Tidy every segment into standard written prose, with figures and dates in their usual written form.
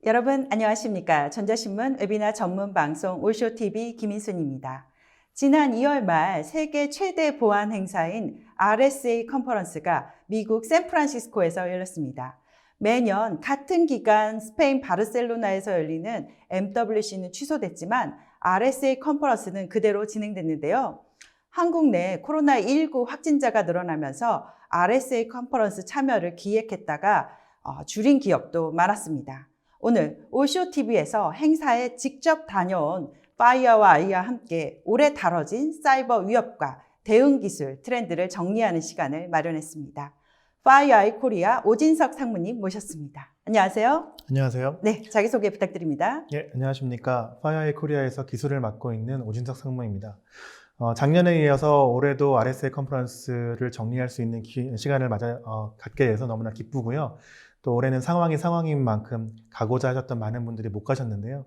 여러분 안녕하십니까? 전자신문 웨비나 전문 방송 올쇼TV 김인순입니다. 지난 2월 말 세계 최대 보안 행사인 RSA 컨퍼런스가 미국 샌프란시스코에서 열렸습니다. 매년 같은 기간 스페인 바르셀로나에서 열리는 MWC는 취소됐지만 RSA 컨퍼런스는 그대로 진행됐는데요. 한국 내 코로나19 확진자가 늘어나면서 RSA 컨퍼런스 참여를 기획했다가 줄인 기업도 많았습니다. 오늘 올쇼TV에서 행사에 직접 다녀온 파이어와 아이와 함께 올해 다뤄진 사이버 위협과 대응 기술 트렌드를 정리하는 시간을 마련했습니다. 파이어 아이 코리아 오진석 상무님 모셨습니다. 안녕하세요. 안녕하세요. 네, 자기소개 부탁드립니다. 예, 안녕하십니까. 파이어아이 코리아에서 기술을 맡고 있는 오진석 상무입니다. 작년에 이어서 올해도 RSA 컨퍼런스를 정리할 수 있는 시간을 갖게 돼서 너무나 기쁘고요. 또 올해는 상황이 상황인 만큼 가고자 하셨던 많은 분들이 못 가셨는데요.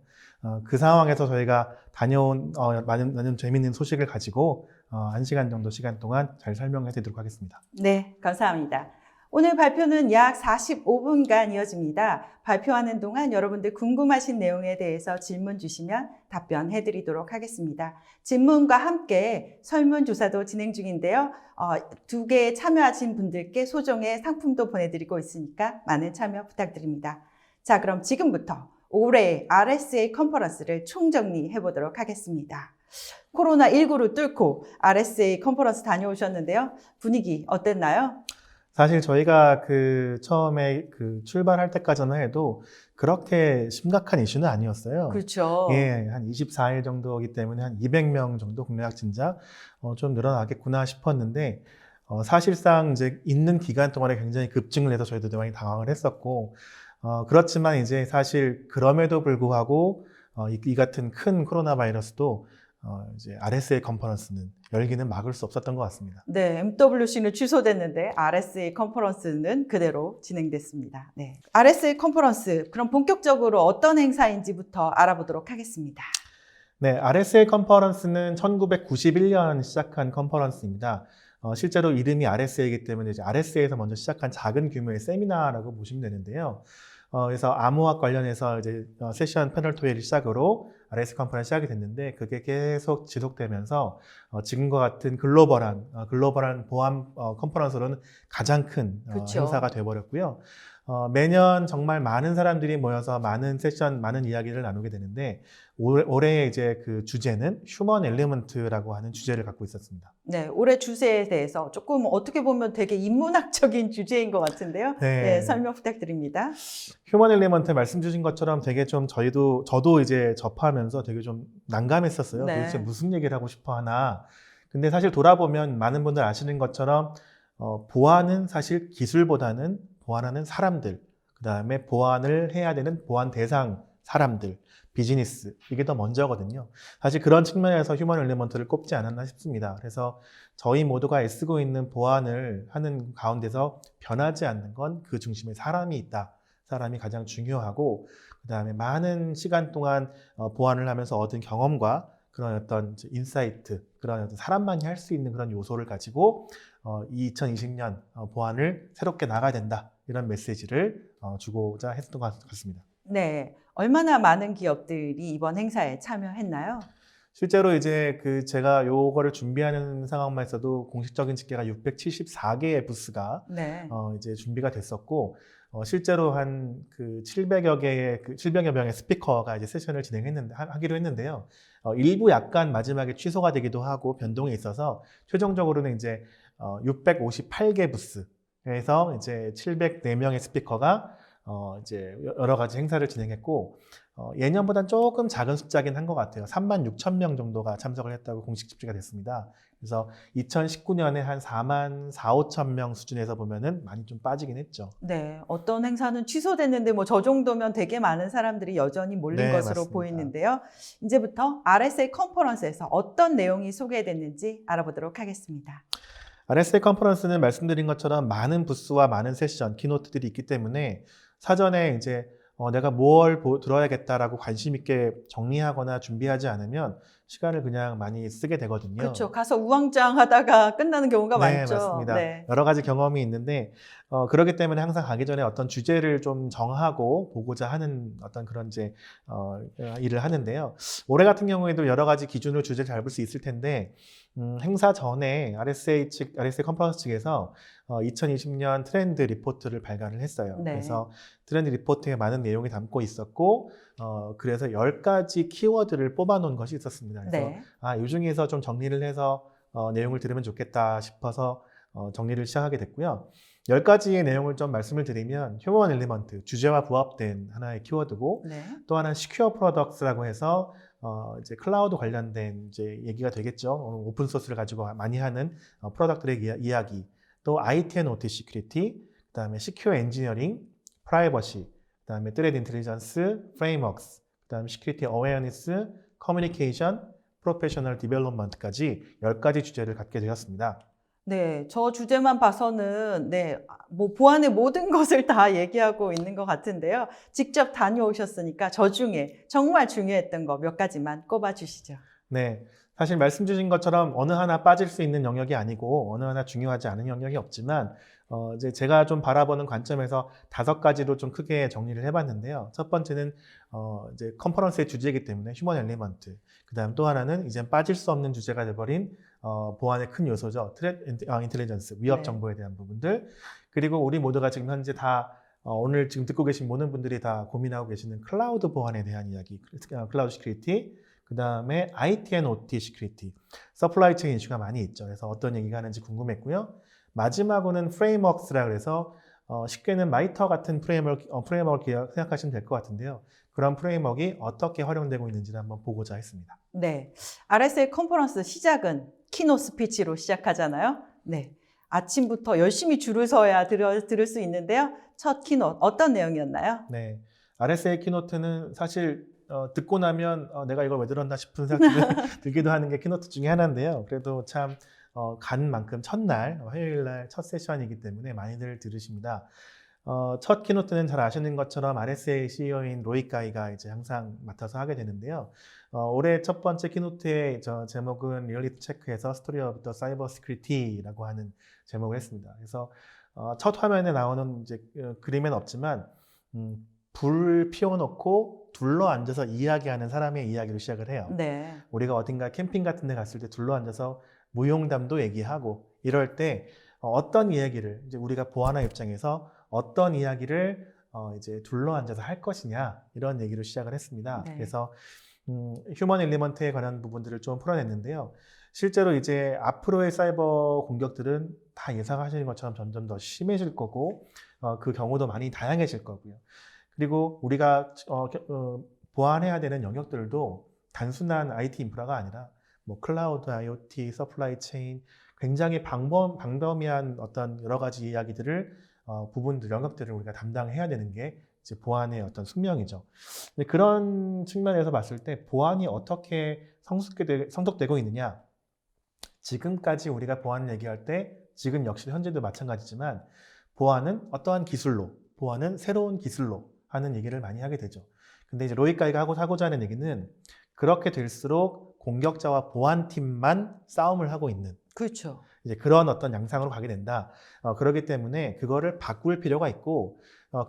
그 상황에서 저희가 다녀온 많은 재미있는 소식을 가지고 1시간 정도 시간 동안 잘 설명해 드리도록 하겠습니다. 네, 감사합니다. 오늘 발표는 약 45분간 이어집니다. 발표하는 동안 여러분들 궁금하신 내용에 대해서 질문 주시면 답변해 드리도록 하겠습니다. 질문과 함께 설문조사도 진행 중인데요. 2개 참여하신 분들께 소정의 상품도 보내드리고 있으니까 많은 참여 부탁드립니다. 자, 그럼 지금부터 올해 RSA 컨퍼런스를 총정리해 보도록 하겠습니다. 코로나19를 뚫고 RSA 컨퍼런스 다녀오셨는데요. 분위기 어땠나요? 사실 저희가 처음에 출발할 때까지만 해도 그렇게 심각한 이슈는 아니었어요. 그렇죠. 예, 한 24일 정도이기 때문에 한 200명 정도 국내 확진자 좀 늘어나겠구나 싶었는데 사실상 이제 있는 기간 동안에 굉장히 급증을 해서 저희도 많이 당황을 했었고 그렇지만 이제 사실 그럼에도 불구하고 이 같은 큰 코로나 바이러스도 이제 RSA 컨퍼런스는 열기는 막을 수 없었던 것 같습니다. 네, MWC는 취소됐는데 RSA 컨퍼런스는 그대로 진행됐습니다. 네, RSA 컨퍼런스 그럼 본격적으로 어떤 행사인지부터 알아보도록 하겠습니다. 네, RSA 컨퍼런스는 1991년 시작한 컨퍼런스입니다. 실제로 이름이 RSA이기 때문에 이제 RSA에서 먼저 시작한 작은 규모의 세미나라고 보시면 되는데요. 그래서 암호학 관련해서 이제 세션 패널 토의를 시작으로 RSA 컨퍼런스 시작이 됐는데 그게 계속 지속되면서 지금과 같은 글로벌한 보안 컨퍼런스로는 가장 큰 그쵸. 행사가 되어버렸고요. 매년 정말 많은 사람들이 모여서 많은 세션, 많은 이야기를 나누게 되는데 올해 이제 그 주제는 휴먼 엘리먼트라고 하는 주제를 갖고 있었습니다. 네, 올해 주제에 대해서 조금 어떻게 보면 되게 인문학적인 주제인 것 같은데요. 네, 설명 부탁드립니다. 휴먼 엘리먼트 말씀 주신 것처럼 되게 좀 저도 이제 접하면서 되게 좀 난감했었어요. 네. 도대체 무슨 얘기를 하고 싶어 하나. 근데 사실 돌아보면 많은 분들 아시는 것처럼 보안은 사실 기술보다는 보안하는 사람들, 그 다음에 보안을 해야 되는 보안 대상 사람들, 비즈니스, 이게 더 먼저거든요. 사실 그런 측면에서 휴먼 엘리먼트를 꼽지 않았나 싶습니다. 그래서 저희 모두가 애쓰고 있는 보안을 하는 가운데서 변하지 않는 건 그 중심에 사람이 있다. 사람이 가장 중요하고 그 다음에 많은 시간 동안 보안을 하면서 얻은 경험과 그런 어떤 인사이트, 그런 어떤 사람만이 할 수 있는 그런 요소를 가지고 2020년 보안을 새롭게 나가야 된다. 이런 메시지를 주고자 했던 것 같습니다. 네, 얼마나 많은 기업들이 이번 행사에 참여했나요? 실제로 이제 제가 요거를 준비하는 상황만 있어도 공식적인 집계가 674개의 부스가 네. 이제 준비가 됐었고 실제로 한 700여 명의 스피커가 이제 세션을 하기로 했는데요. 일부 약간 마지막에 취소가 되기도 하고 변동이 있어서 최종적으로는 이제 658개 부스에서 이제 704명의 스피커가 이제 여러 가지 행사를 진행했고 예년보다는 조금 작은 숫자긴 한 것 같아요. 36,000명 정도가 참석을 했다고 공식 집계가 됐습니다. 그래서 2019년에 한 44,5천 수준에서 보면은 많이 좀 빠지긴 했죠. 네, 어떤 행사는 취소됐는데 뭐 저 정도면 되게 많은 사람들이 여전히 몰린 네, 것으로 맞습니다. 보이는데요. 이제부터 RSA 컨퍼런스에서 어떤 내용이 소개됐는지 알아보도록 하겠습니다. RSA 컨퍼런스는 말씀드린 것처럼 많은 부스와 많은 세션, 키노트들이 있기 때문에 사전에 이제 내가 뭘 들어야겠다라고 관심 있게 정리하거나 준비하지 않으면 시간을 그냥 많이 쓰게 되거든요. 그렇죠. 가서 우왕좌왕하다가 끝나는 경우가 네, 많죠. 맞습니다. 네. 여러 가지 경험이 있는데 그렇기 때문에 항상 가기 전에 어떤 주제를 좀 정하고 보고자 하는 어떤 그런 이제 일을 하는데요. 올해 같은 경우에도 여러 가지 기준으로 주제를 잡을 수 있을 텐데 행사 전에 RSA 컨퍼런스 측에서 2020년 트렌드 리포트를 발간을 했어요. 네. 그래서 트렌드 리포트에 많은 내용이 담고 있었고 그래서 10가지 키워드를 뽑아놓은 것이 있었습니다. 그래서 네. 이 중에서 좀 정리를 해서 내용을 들으면 좋겠다 싶어서 정리를 시작하게 됐고요. 10가지의 내용을 좀 말씀을 드리면 휴먼 엘리먼트, 주제와 부합된 하나의 키워드고 네. 또 하나는 시큐어 프로덕트라고 해서 이제 클라우드 관련된 이제 얘기가 되겠죠. 오픈 소스를 가지고 많이 하는 프로덕트의 이야기, 또 IT 앤 OT 시큐리티, 그다음에 시큐어 엔지니어링, 프라이버시, 그다음에 트레드 인텔리전스, 프레임워크스, 그다음에 시큐리티 어웨어니스, 커뮤니케이션, 프로페셔널 디벨롭먼트까지 10가지 주제를 갖게 되었습니다. 네, 저 주제만 봐서는 뭐 보안의 모든 것을 다 얘기하고 있는 것 같은데요. 직접 다녀오셨으니까 저 중에 정말 중요했던 거 몇 가지만 꼽아 주시죠. 네, 사실 말씀 주신 것처럼 어느 하나 빠질 수 있는 영역이 아니고 어느 하나 중요하지 않은 영역이 없지만 이제 제가 좀 바라보는 관점에서 5가지로 좀 크게 정리를 해봤는데요. 첫 번째는 이제 컨퍼런스의 주제이기 때문에 휴먼 엘리먼트. 그다음 또 하나는 이제 빠질 수 없는 주제가 돼버린 보안의 큰 요소죠. 트레트 인텔리전스, 위협 정보에 대한 부분들. 그리고 우리 모두가 지금 현재 다 오늘 지금 듣고 계신 모든 분들이 다 고민하고 계시는 클라우드 보안에 대한 이야기, 클라우드 시큐리티. 그 다음에 IT 앤 OT 시큐리티, 서플라이 체인 이슈가 많이 있죠. 그래서 어떤 얘기가 하는지 궁금했고요. 마지막으로는 프레임워크스라 그래서 쉽게는 마이터 같은 프레임워크 생각하시면 될 것 같은데요. 그런 프레임워크가 어떻게 활용되고 있는지를 한번 보고자 했습니다. 네, RSA 컨퍼런스 시작은 키노 스피치로 시작하잖아요. 네, 아침부터 열심히 줄을 서야 들을 수 있는데요. 첫 키노트 어떤 내용이었나요? 네, RSA 키노트는 사실 듣고 나면 내가 이걸 왜 들었나 싶은 생각이 들기도 하는 게 키노트 중에 하나인데요. 그래도 참 간 만큼 첫날, 화요일날 첫 세션이기 때문에 많이들 들으십니다. 첫 키노트는 잘 아시는 것처럼 RSA CEO인 로이 까이가 이제 항상 맡아서 하게 되는데요. 올해 첫 번째 키노트의 제목은 리얼리티 체크에서 스토리 오브 더 사이버 시큐리티라고 하는 제목을 했습니다. 그래서 첫 화면에 나오는 이제 그림은 없지만 불 피워놓고 둘러 앉아서 이야기하는 사람의 이야기로 시작을 해요. 네. 우리가 어딘가 캠핑 같은 데 갔을 때 둘러 앉아서 무용담도 얘기하고 이럴 때 어떤 이야기를 이제 우리가 보안의 입장에서 어떤 이야기를 이제 둘러 앉아서 할 것이냐 이런 얘기로 시작을 했습니다. 네. 그래서 휴먼 엘리먼트에 관한 부분들을 좀 풀어냈는데요. 실제로 이제 앞으로의 사이버 공격들은 다 예상하시는 것처럼 점점 더 심해질 거고 그 경우도 많이 다양해질 거고요. 그리고 우리가 보완해야 되는 영역들도 단순한 IT 인프라가 아니라 뭐 클라우드, IoT, 서플라이 체인 굉장히 방범위한 어떤 여러 가지 이야기들을 부분들, 영역들을 우리가 담당해야 되는 게 이제 보안의 어떤 숙명이죠. 근데 그런 측면에서 봤을 때 보안이 어떻게 성숙되고 있느냐? 지금까지 우리가 보안 얘기할 때 지금 역시 현재도 마찬가지지만 보안은 어떠한 기술로, 보안은 새로운 기술로 하는 얘기를 많이 하게 되죠. 근데 이제 로이 까이가 하고자 하는 얘기는 그렇게 될수록 공격자와 보안팀만 싸움을 하고 있는 그렇죠. 이제 그런 어떤 양상으로 가게 된다. 그렇기 때문에 그거를 바꿀 필요가 있고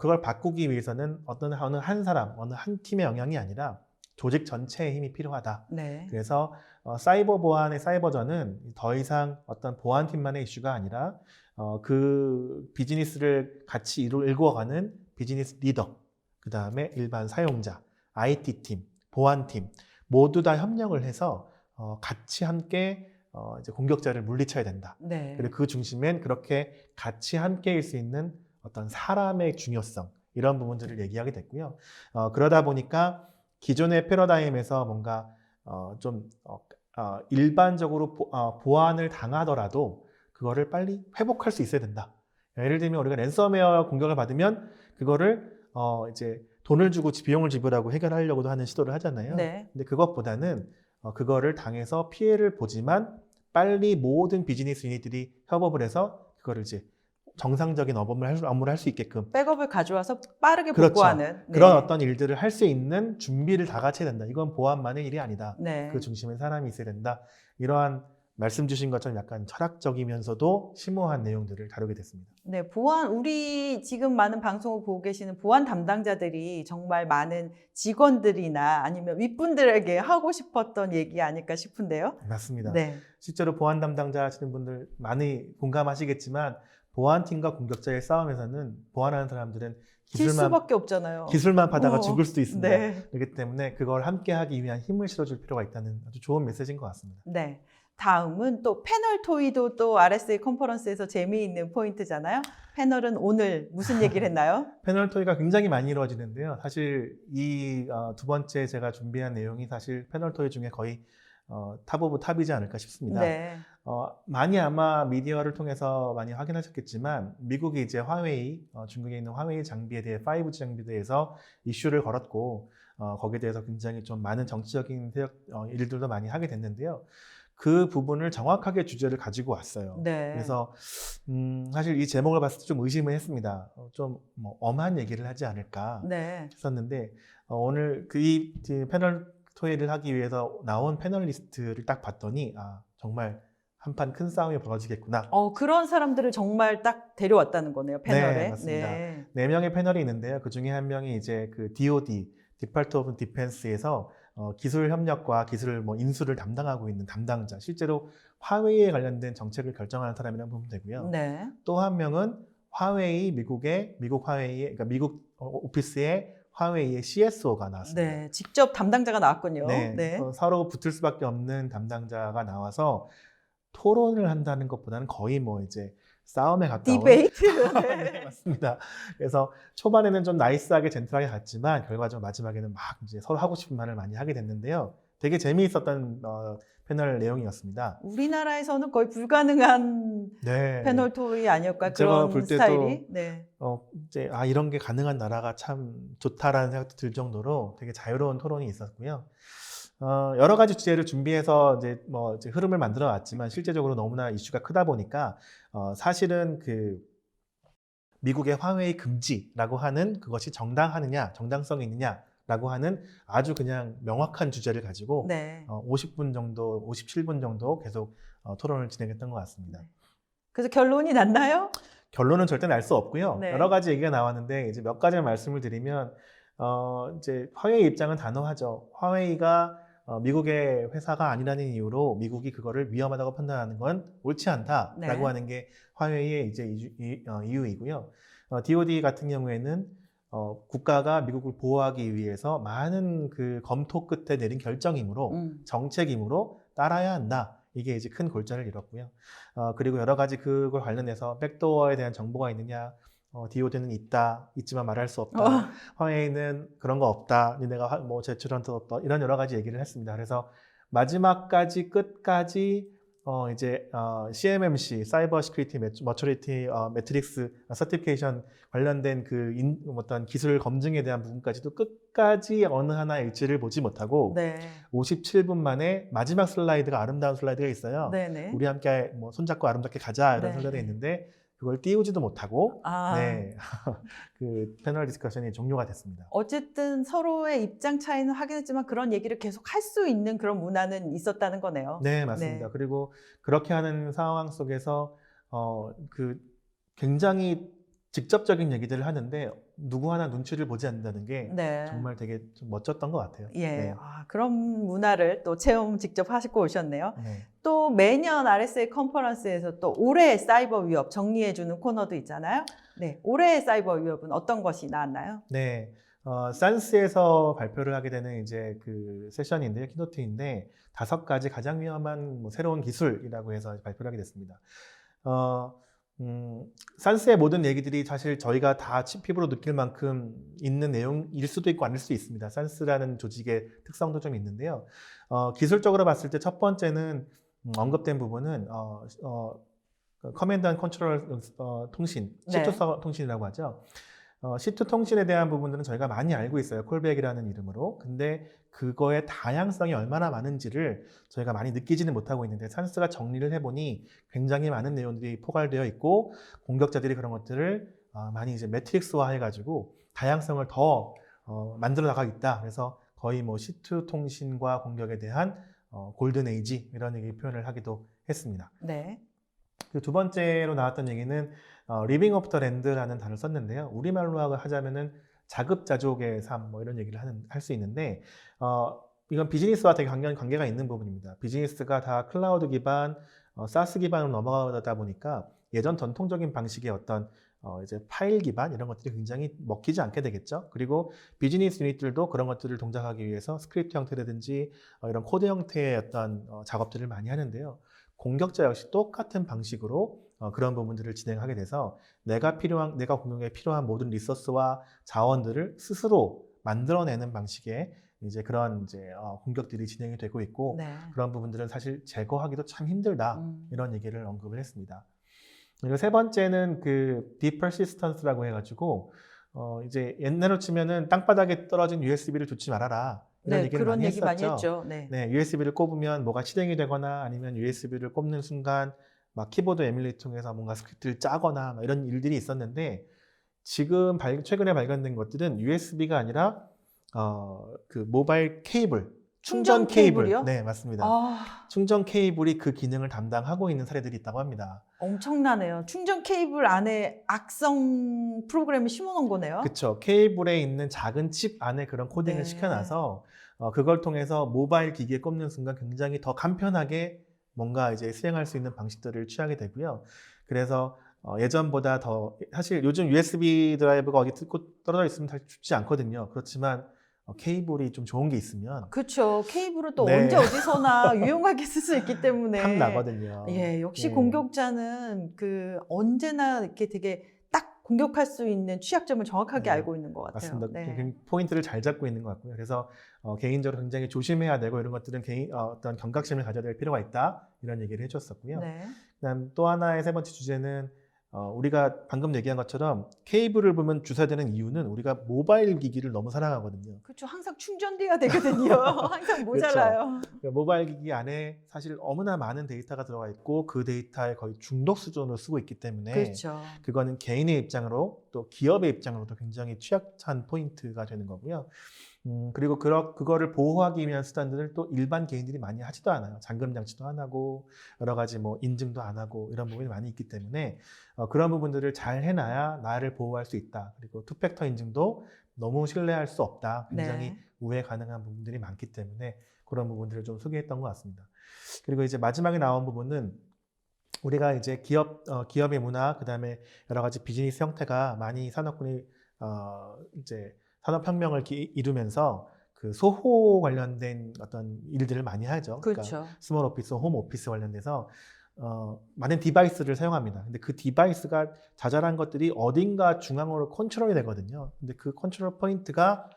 그걸 바꾸기 위해서는 어느 한 사람, 어느 한 팀의 영향이 아니라 조직 전체의 힘이 필요하다. 네. 그래서 사이버 보안의 사이버전은 더 이상 어떤 보안팀만의 이슈가 아니라 그 비즈니스를 같이 이루어가는 비즈니스 리더, 그 다음에 일반 사용자, IT팀, 보안팀 모두 다 협력을 해서 같이 함께 이제 공격자를 물리쳐야 된다. 네. 그리고 그 중심엔 그렇게 같이 함께일 수 있는 어떤 사람의 중요성 이런 부분들을 얘기하게 됐고요. 그러다 보니까 기존의 패러다임에서 뭔가 좀 일반적으로 보안을 당하더라도 그거를 빨리 회복할 수 있어야 된다. 예를 들면 우리가 랜섬웨어 공격을 받으면 그거를 이제 돈을 주고 비용을 지불하고 해결하려고도 하는 시도를 하잖아요. 네. 근데 그것보다는 그거를 당해서 피해를 보지만 빨리 모든 비즈니스 유닛들이 협업을 해서 그거를 이제 정상적인 업무를 할 수 있게끔 백업을 가져와서 빠르게 그렇죠. 복구하는 네. 그런 어떤 일들을 할 수 있는 준비를 다 갖춰야 된다. 이건 보안만의 일이 아니다. 네. 그 중심에 사람이 있어야 된다. 이러한 말씀 주신 것처럼 약간 철학적이면서도 심오한 내용들을 다루게 됐습니다. 네, 보안, 우리 지금 많은 방송을 보고 계시는 보안 담당자들이 정말 많은 직원들이나 아니면 윗분들에게 하고 싶었던 얘기 아닐까 싶은데요. 맞습니다. 네. 실제로 보안 담당자 하시는 분들 많이 공감하시겠지만 보안팀과 공격자의 싸움에서는 보안하는 사람들은 질 수밖에 없잖아요. 기술만 받아가 죽을 수도 있습니다. 네. 그렇기 때문에 그걸 함께 하기 위한 힘을 실어줄 필요가 있다는 아주 좋은 메시지인 것 같습니다. 네. 다음은 또 패널 토의도 또 RSA 컨퍼런스에서 재미있는 포인트잖아요. 패널은 오늘 무슨 얘기를 했나요? 패널 토의가 굉장히 많이 이루어지는데요. 사실 이 두 번째 제가 준비한 내용이 사실 패널 토의 중에 거의 탑 오브 탑이지 않을까 싶습니다. 네. 많이 아마 미디어를 통해서 많이 확인하셨겠지만 미국이 이제 화웨이, 중국에 있는 화웨이 장비에 대해 5G 장비에 대해서 이슈를 걸었고 거기에 대해서 굉장히 좀 많은 정치적인 일들도 많이 하게 됐는데요. 그 부분을 정확하게 주제를 가지고 왔어요. 네. 그래서 사실 이 제목을 봤을 때 좀 의심을 했습니다. 좀 뭐 엄한 얘기를 하지 않을까 네. 했었는데 오늘 이 패널 토의를 하기 위해서 나온 패널리스트를 딱 봤더니 정말 한판 큰 싸움이 벌어지겠구나. 그런 사람들을 정말 딱 데려왔다는 거네요, 패널에. 네, 맞습니다. 네 명의 패널이 있는데요. 그 중에 한 명이 이제 그 DoD, Department of Defense에서 기술 협력과 기술 인수를 담당하고 있는 담당자, 실제로 화웨이에 관련된 정책을 결정하는 사람이라고 보면 되고요. 네. 또 한 명은 화웨이, 미국 화웨이의, 그러니까 미국 오피스의 화웨이의 CSO가 나왔습니다. 네, 직접 담당자가 나왔군요. 네, 네. 서로 붙을 수밖에 없는 담당자가 나와서 토론을 한다는 것보다는 거의 이제 싸움에 가까운 디베이트. 네, 맞습니다. 그래서 초반에는 좀 나이스하게 젠틀하게 갔지만 결과적으로 마지막에는 막 이제 서로 하고 싶은 말을 많이 하게 됐는데요. 되게 재미있었던 패널 내용이었습니다. 우리나라에서는 거의 불가능한 네. 패널 토의 아닐까 제가 그런 볼 때도 스타일이. 네. 이제 이런 게 가능한 나라가 참 좋다라는 생각도 들 정도로 되게 자유로운 토론이 있었고요. 여러 가지 주제를 준비해서 이제 흐름을 만들어 왔지만 실제적으로 너무나 이슈가 크다 보니까 사실은 그 미국의 화웨이 금지라고 하는 그것이 정당성이 있느냐라고 하는 아주 그냥 명확한 주제를 가지고 네. 50분 정도, 57분 정도 계속 토론을 진행했던 것 같습니다. 그래서 결론이 났나요? 결론은 절대 날 수 없고요. 네. 여러 가지 얘기가 나왔는데 이제 몇 가지 말씀을 드리면 이제 화웨이 입장은 단호하죠. 화웨이가 미국의 회사가 아니라는 이유로 미국이 그거를 위험하다고 판단하는 건 옳지 않다라고 네. 하는 게 화웨이의 이제 이유이고요. DoD 같은 경우에는 국가가 미국을 보호하기 위해서 많은 그 검토 끝에 내린 결정이므로 정책이므로 따라야 한다. 이게 이제 큰 골자를 이뤘고요. 그리고 여러 가지 그걸 관련해서 백도어에 대한 정보가 있느냐, DoD는 있지만 말할 수 없다. 화웨이는 그런 거 없다. 니네가 제출한도 없다. 이런 여러 가지 얘기를 했습니다. 그래서 마지막까지 끝까지 이제 CMMC, 사이버 시큐리티 머처리티 매트릭스 서티피케이션 관련된 그 어떤 기술 검증에 대한 부분까지도 끝까지 어느 하나 일치를 보지 못하고 네. 57분 만에 마지막 슬라이드가 아름다운 슬라이드가 있어요. 네네. 우리 함께 손잡고 아름답게 가자 이런 네. 슬라이드가 있는데 그걸 띄우지도 못하고 네. 그 패널 디스커션이 종료가 됐습니다. 어쨌든 서로의 입장 차이는 확인했지만 그런 얘기를 계속 할 수 있는 그런 문화는 있었다는 거네요. 네, 맞습니다. 네. 그리고 그렇게 하는 상황 속에서 그 굉장히 직접적인 얘기들을 하는데 누구 하나 눈치를 보지 않는다는 게 네. 정말 되게 좀 멋졌던 것 같아요. 예. 네. 그런 문화를 또 체험 직접 하시고 오셨네요. 네. 또 매년 RSA 컨퍼런스에서 또 올해의 사이버 위협 정리해주는 코너도 있잖아요. 네. 올해의 사이버 위협은 어떤 것이 나왔나요? 네. 산스에서 발표를 하게 되는 이제 그 세션인데요, 키노트인데 5가지 가장 위험한 새로운 기술이라고 해서 발표를 하게 됐습니다. 산스의 모든 얘기들이 사실 저희가 다 피부로 느낄 만큼 있는 내용일 수도 있고 아닐 수도 있습니다. 산스라는 조직의 특성도 좀 있는데요. 기술적으로 봤을 때 첫 번째는 언급된 부분은 커맨드 앤 컨트롤 통신, 네. C2 통신이라고 하죠. C2 통신에 대한 부분들은 저희가 많이 알고 있어요. 콜백이라는 이름으로. 근데 그거의 다양성이 얼마나 많은지를 저희가 많이 느끼지는 못하고 있는데 산스가 정리를 해보니 굉장히 많은 내용들이 포괄되어 있고 공격자들이 그런 것들을 많이 이제 매트릭스화 해가지고 다양성을 더 만들어 나가고 있다. 그래서 거의 뭐 C2 통신과 공격에 대한 골든 에이지 이런 얘기 표현을 하기도 했습니다. 네. 그 두 번째로 나왔던 얘기는 리빙 오브 더 랜드라는 단어를 썼는데요. 우리말로 하자면은 자급자족의 삶 뭐 이런 얘기를 할 수 있는데 이건 비즈니스와 되게 관계가 있는 부분입니다. 비즈니스가 다 클라우드 기반, 사스 기반으로 넘어가다 보니까 예전 전통적인 방식의 어떤 이제 파일 기반 이런 것들이 굉장히 먹히지 않게 되겠죠. 그리고 비즈니스 유닛들도 그런 것들을 동작하기 위해서 스크립트 형태라든지 이런 코드 형태의 어떤 작업들을 많이 하는데요. 공격자 역시 똑같은 방식으로 그런 부분들을 진행하게 돼서 내가 공격에 필요한 모든 리소스와 자원들을 스스로 만들어내는 방식의 이제 그런 이제 공격들이 진행이 되고 있고 네. 그런 부분들은 사실 제거하기도 참 힘들다 이런 얘기를 언급을 했습니다. 그리고 세 번째는 그 Deep Persistence라고 해가지고 이제 옛날로 치면은 땅바닥에 떨어진 USB를 두지 말아라. 이런 얘기를 그런 많이 얘기 많이 했었죠. 했죠. 네. 네, USB를 꼽으면 뭐가 실행이 되거나 아니면 USB를 꼽는 순간 막 키보드 에뮬레이터 통해서 뭔가 스크립트를 짜거나 막 이런 일들이 있었는데 지금 최근에 발견된 것들은 USB가 아니라 그 모바일 케이블, 충전 케이블. 케이블이요? 네, 맞습니다. 충전 케이블이 그 기능을 담당하고 있는 사례들이 있다고 합니다. 엄청나네요. 충전 케이블 안에 악성 프로그램을 심어놓은 거네요. 그렇죠. 케이블에 있는 작은 칩 안에 그런 코딩을 네. 시켜놔서 그걸 통해서 모바일 기기에 꼽는 순간 굉장히 더 간편하게 뭔가 이제 수행할 수 있는 방식들을 취하게 되고요. 그래서 예전보다 더 사실 요즘 USB 드라이브가 어디 떨어져 있으면 사실 쉽지 않거든요. 그렇지만 케이블이 좀 좋은 게 있으면 그렇죠. 케이블은 또 네. 언제 어디서나 유용하게 쓸 수 있기 때문에 탐 나거든요. 예, 역시 예. 공격자는 그 언제나 이렇게 되게 딱 공격할 수 있는 취약점을 정확하게 네. 알고 있는 것 같아요. 맞습니다. 네. 포인트를 잘 잡고 있는 것 같고요. 그래서 개인적으로 굉장히 조심해야 되고 이런 것들은 어떤 경각심을 가져야 될 필요가 있다 이런 얘기를 해줬었고요. 네. 그다음 또 하나의 세 번째 주제는 우리가 방금 얘기한 것처럼 케이블을 보면 주사되는 이유는 우리가 모바일 기기를 너무 사랑하거든요. 그렇죠. 항상 충전돼야 되거든요. 항상 모자라요. 그러니까 모바일 기기 안에 사실 너무나 많은 데이터가 들어가 있고 그 데이터에 거의 중독 수준으로 쓰고 있기 때문에 그렇죠. 그거는 개인의 입장으로 또 기업의 입장으로도 굉장히 취약한 포인트가 되는 거고요. 그리고 그거를 보호하기 위한 수단들을 또 일반 개인들이 많이 하지도 않아요. 잠금 장치도 안 하고 여러 가지 뭐 인증도 안 하고 이런 부분이 많이 있기 때문에 그런 부분들을 잘 해놔야 나를 보호할 수 있다. 그리고 투팩터 인증도 너무 신뢰할 수 없다. 굉장히 네. 우회 가능한 부분들이 많기 때문에 그런 부분들을 좀 소개했던 것 같습니다. 그리고 이제 마지막에 나온 부분은 우리가 이제 기업의 문화, 그다음에 여러 가지 비즈니스 형태가 많이 산업군이 이제 산업혁명을 이루면서 그 소호 관련된 어떤 일들을 많이 하죠. 그렇죠. 그러니까 스몰 오피스, 홈 오피스 관련돼서 많은 디바이스를 사용합니다. 근데 그 디바이스가 자잘한 것들이 어딘가 중앙으로 컨트롤이 되거든요. 근데 그 컨트롤 포인트가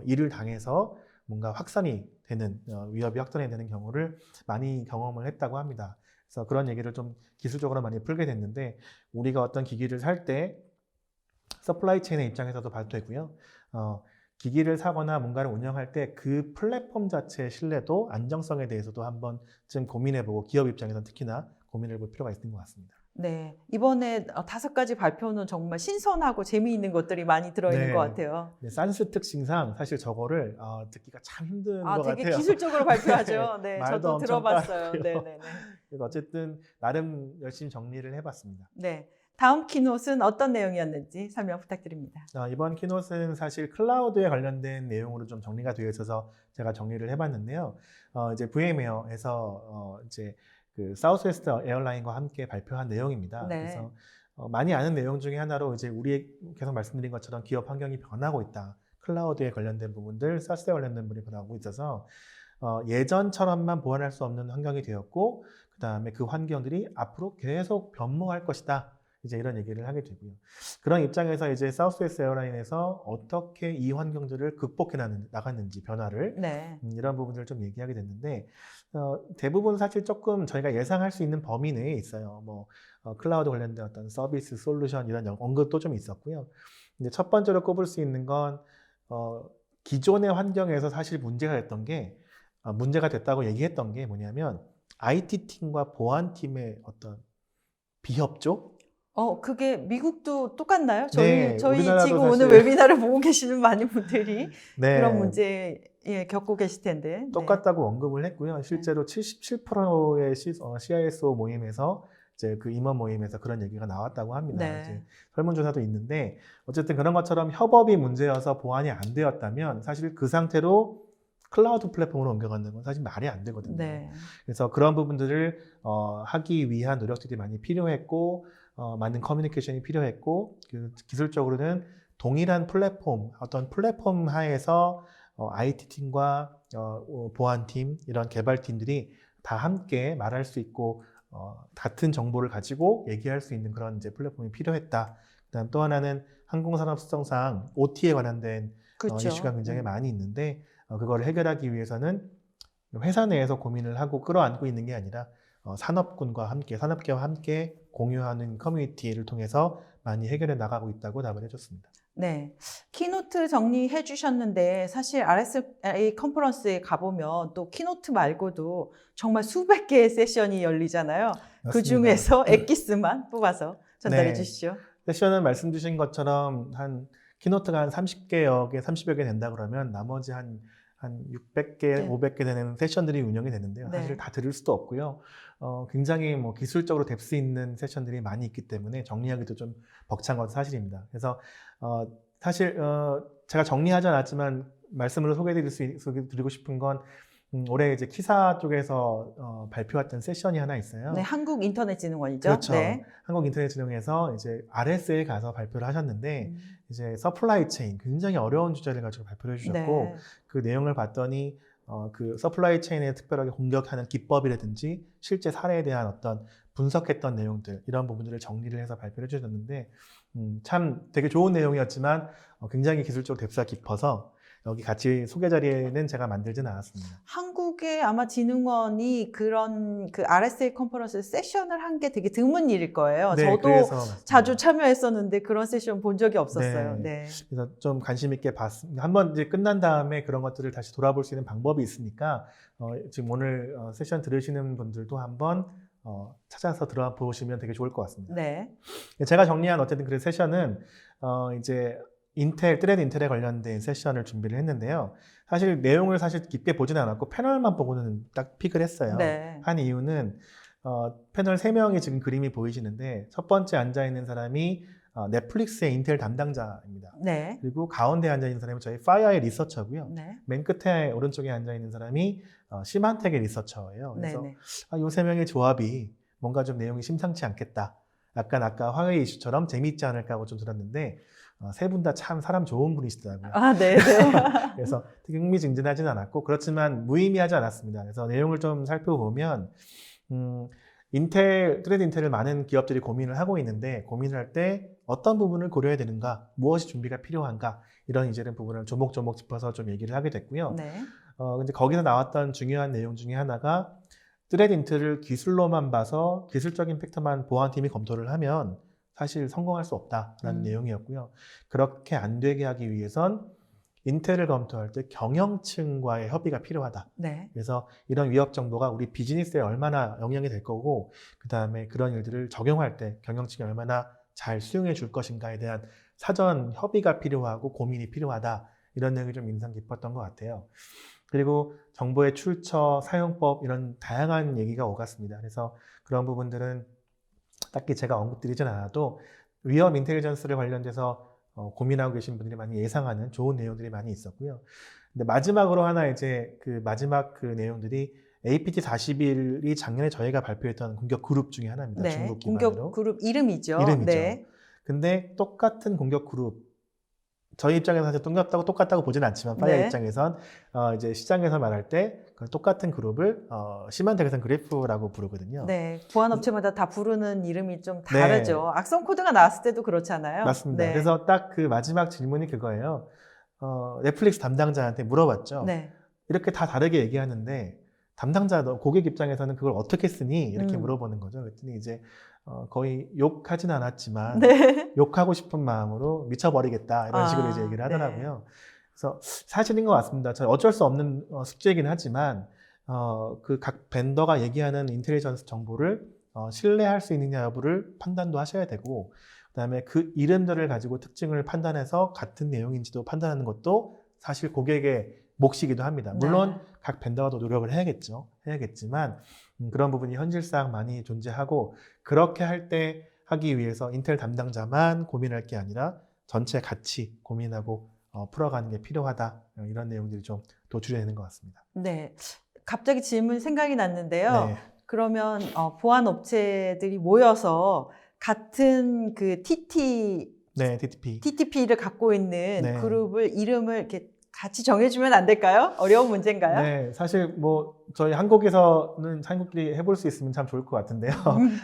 일을 당해서 뭔가 확산이 되는 위협이 확산이 되는 경우를 많이 경험을 했다고 합니다. 그래서 그런 얘기를 좀 기술적으로 많이 풀게 됐는데 우리가 어떤 기기를 살 때 서플라이 체인의 입장에서도 봐도 되고요. 기기를 사거나 뭔가를 운영할 때 그 플랫폼 자체의 신뢰도, 안정성에 대해서도 한번쯤 고민해보고 기업 입장에서는 특히나 고민해볼 필요가 있는 것 같습니다. 네, 이번에 5가지 발표는 정말 신선하고 재미있는 것들이 많이 들어있는 네. 것 같아요. 네, 산스 특징상 사실 저거를 듣기가 참 힘든 것 되게 같아요. 기술적으로 발표하죠. 네, 말도 저도 엄청 들어봤어요. 빠르고요. 네네네. 그래서 어쨌든 나름 열심히 정리를 해봤습니다. 네, 다음 키노트는 어떤 내용이었는지 설명 부탁드립니다. 이번 키노트는 사실 클라우드에 관련된 내용으로 좀 정리가 되어 있어서 제가 정리를 해봤는데요. 이제 VM웨어에서 이제 그 사우스웨스트 에어라인과 함께 발표한 내용입니다. 네. 그래서 많이 아는 내용 중에 하나로 이제 우리 계속 말씀드린 것처럼 기업 환경이 변하고 있다. 클라우드에 관련된 부분들, 사스에 관련된 부분이 변하고 있어서 예전처럼만 보완할 수 없는 환경이 되었고 그 다음에 그 환경들이 앞으로 계속 변모할 것이다. 이제 이런 얘기를 하게 되고요. 그런 입장에서 이제 사우스웨스트 에어라인에서 어떻게 이 환경들을 극복해 나갔는지 변화를 네. 이런 부분들을 좀 얘기하게 됐는데 대부분 사실 조금 저희가 예상할 수 있는 범위 내에 있어요. 뭐 클라우드 관련된 어떤 서비스, 솔루션 이런 언급도 좀 있었고요. 이제 첫 번째로 꼽을 수 있는 건 기존의 환경에서 사실 문제가 됐던 게 문제가 됐다고 얘기했던 게 뭐냐면 IT팀과 보안팀의 어떤 비협조? 그게 미국도 똑같나요? 네, 저희 우리나라도 지금 사실- 오늘 웨비나를 보고 계시는 많은 분들이 네, 그런 문제 겪고 계실 텐데. 똑같다고 언급을 했고요. 실제로 77%의 CISO 모임에서 이제 그 임원 모임에서 그런 얘기가 나왔다고 합니다. 네. 이제 설문조사도 있는데 어쨌든 그런 것처럼 협업이 문제여서 보완이 안 되었다면 사실 그 상태로 클라우드 플랫폼으로 옮겨가는 건 사실 말이 안 되거든요. 네. 그래서 그런 부분들을 하기 위한 노력들이 많이 필요했고 많은 커뮤니케이션이 필요했고 기술적으로는 동일한 플랫폼, 어떤 플랫폼 하에서 IT팀과 보안팀, 이런 개발팀들이 다 함께 말할 수 있고 같은 정보를 가지고 얘기할 수 있는 그런 이제 플랫폼이 필요했다. 그다음 또 하나는 항공산업 특성상 OT에 관련된 그렇죠. 이슈가 굉장히 많이 있는데 그걸 해결하기 위해서는 회사 내에서 고민을 하고 끌어안고 있는 게 아니라 산업군과 함께, 산업계와 함께 공유하는 커뮤니티를 통해서 많이 해결해 나가고 있다고 답을 해줬습니다. 네. 키노트 정리해 주셨는데 사실 RSA 컨퍼런스에 가보면 또 키노트 말고도 정말 수백 개의 세션이 열리잖아요. 그 중에서 엑기스만 뽑아서 전달해 네. 주시죠. 세션은 말씀 주신 것처럼 키노트가 한 30여 개, 30여 개 된다 그러면 나머지 한 600개, 네. 500개 되는 세션들이 운영이 되는데요. 네. 사실 다 들을 수도 없고요. 굉장히 기술적으로 뎁스 있는 세션들이 많이 있기 때문에 정리하기도 좀 벅찬 것도 사실입니다. 그래서 사실 제가 정리하지 않았지만 말씀으로 소개드리고 싶은 건 올해 이제 키사 쪽에서 발표했던 세션이 하나 있어요. 네, 한국인터넷진흥원이죠. 그렇죠. 네. 한국인터넷진흥원에서 이제 RSA에 가서 발표를 하셨는데 이제 서플라이 체인 굉장히 어려운 주제를 가지고 발표를 해주셨고 네. 그 내용을 봤더니 그 서플라이 체인에 특별하게 공격하는 기법이라든지 실제 사례에 대한 어떤 분석했던 내용들 이런 부분들을 정리를 해서 발표를 해주셨는데 참 되게 좋은 내용이었지만 굉장히 기술적으로 뎁스가 깊어서 여기 같이 소개 자리에는 제가 만들지는 않았습니다. 한국의 아마 진흥원이 그런 그 RSA 컨퍼런스 세션을 한 게 되게 드문 일일 거예요. 네, 저도 그래서 맞습니다. 자주 참여했었는데 그런 세션 본 적이 없었어요. 네. 그래서 좀 관심 있게 봤습니다. 한번 이제 끝난 다음에 그런 것들을 다시 돌아볼 수 있는 방법이 있으니까 지금 오늘 세션 들으시는 분들도 한번 찾아서 들어보시면 되게 좋을 것 같습니다. 네. 제가 정리한 어쨌든 그 세션은 이제 트레드 인텔에 관련된 세션을 준비를 했는데요. 사실 내용을 깊게 보지는 않았고 패널만 보고는 딱 픽을 했어요. 네. 한 이유는 패널 3명이 지금 그림이 보이시는데 첫 번째 앉아있는 사람이 넷플릭스의 인텔 담당자입니다. 네. 그리고 가운데 앉아있는 사람이 저희 파이어의 리서처고요. 네. 맨 끝에 오른쪽에 앉아있는 사람이 시만텍의 리서처예요. 그래서 네. 이 3명의 조합이 뭔가 좀 내용이 심상치 않겠다. 약간 아까 화웨이 이슈처럼 재미있지 않을까 하고 좀 들었는데 세 분 다 참 사람 좋은 분이시더라고요. 아, 네. 네. 그래서 되게 흥미진진하진 않았고 그렇지만 무의미하지 않았습니다. 그래서 내용을 좀 살펴보면 트레드 인텔을 많은 기업들이 고민을 하고 있는데 고민을 할 때 어떤 부분을 고려해야 되는가, 무엇이 준비가 필요한가 이런 이제는 부분을 조목조목 짚어서 좀 얘기를 하게 됐고요. 네. 근데 거기서 나왔던 중요한 내용 중에 하나가 트레드 인텔을 기술로만 봐서 기술적인 팩터만 보안팀이 검토를 하면 사실 성공할 수 없다라는 내용이었고요. 그렇게 안 되게 하기 위해선 인텔을 검토할 때 경영층과의 협의가 필요하다. 네. 그래서 이런 위협 정보가 우리 비즈니스에 얼마나 영향이 될 거고 그 다음에 그런 일들을 적용할 때 경영층이 얼마나 잘 수용해 줄 것인가에 대한 사전 협의가 필요하고 고민이 필요하다. 이런 내용이 좀 인상 깊었던 것 같아요. 그리고 정보의 출처, 사용법 이런 다양한 얘기가 오갔습니다. 그래서 그런 부분들은 딱히 제가 언급드리진 않아도 위험 인텔리전스를 관련돼서 고민하고 계신 분들이 많이 예상하는 좋은 내용들이 많이 있었고요. 근데 마지막으로 하나 이제 그 마지막 그 내용들이 APT41이 작년에 저희가 발표했던 공격 그룹 중에 하나입니다. 네. 중국 기반으로. 공격 그룹 이름이죠. 이름이죠. 네. 근데 똑같은 공격 그룹 저희 입장에서 사실 똑같다고 보진 않지만 파이어 네. 입장에선 이제 시장에서 말할 때 똑같은 그룹을 시만텍에서는 그래프라고 부르거든요. 네. 보안업체마다 다 부르는 이름이 좀 다르죠. 악성 코드가 나왔을 때도 그렇잖아요. 맞습니다. 네. 그래서 딱 그 마지막 질문이 그거예요. 넷플릭스 담당자한테 물어봤죠. 네. 이렇게 다 다르게 얘기하는데 담당자, 고객 입장에서는 그걸 어떻게 쓰니? 이렇게 음. 물어보는 거죠. 그랬더니 이제 거의 욕하진 않았지만 네. 욕하고 싶은 마음으로 미쳐버리겠다 이런 식으로 이제 얘기를 네. 하더라고요. 그래서 사실인 것 같습니다. 저희 어쩔 수 없는 숙제이긴 하지만 그 각 벤더가 얘기하는 인텔리전스 정보를 신뢰할 수 있느냐 여부를 판단도 하셔야 되고, 그다음에 그 이름들을 가지고 특징을 판단해서 같은 내용인지도 판단하는 것도 사실 고객의 몫이기도 합니다. 물론 네. 각 벤더가 더 노력을 해야겠지만 그런 부분이 현실상 많이 존재하고, 그렇게 하기 위해서 인텔 담당자만 고민할 게 아니라 전체 같이 고민하고 풀어가는 게 필요하다, 이런 내용들이 좀 도출이 되는 것 같습니다. 네. 갑자기 질문 생각이 났는데요. 네, 그러면 보안 업체들이 모여서 같은 그 네, TTP. TTP를 갖고 있는 네. 그룹을 이름을 이렇게 같이 정해주면 안 될까요? 어려운 문제인가요? 네, 사실 뭐 저희 한국끼리 해볼 수 있으면 참 좋을 것 같은데요.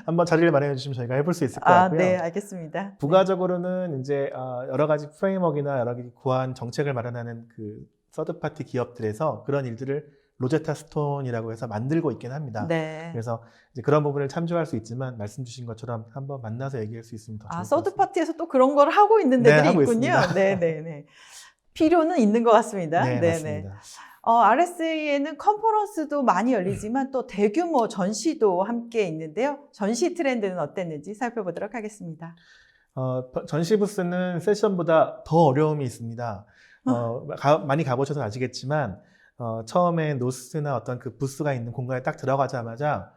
한번 자리를 마련해 주시면 저희가 해볼 수 있을 것 같고요. 네, 알겠습니다. 부가적으로는 이제 여러 가지 프레임워크나 여러 가지 보안 정책을 마련하는 그 서드파티 기업들에서 그런 일들을 로제타 스톤이라고 해서 만들고 있긴 합니다. 네. 그래서 이제 그런 부분을 참조할 수 있지만, 말씀 주신 것처럼 한번 만나서 얘기할 수 있으면 더 좋을 것 같습니다. 서드파티에서 또 그런 걸 하고 있는 네, 데들이 하고 있군요. 있습니다. 네. 필요는 있는 것 같습니다. 네, 맞습니다. RSA에는 컨퍼런스도 많이 열리지만 또 대규모 전시도 함께 있는데요. 전시 트렌드는 어땠는지 살펴보도록 하겠습니다. 전시 부스는 세션보다 더 어려움이 있습니다. 많이 가보셔서 아시겠지만 처음에 노스나 어떤 그 부스가 있는 공간에 딱 들어가자마자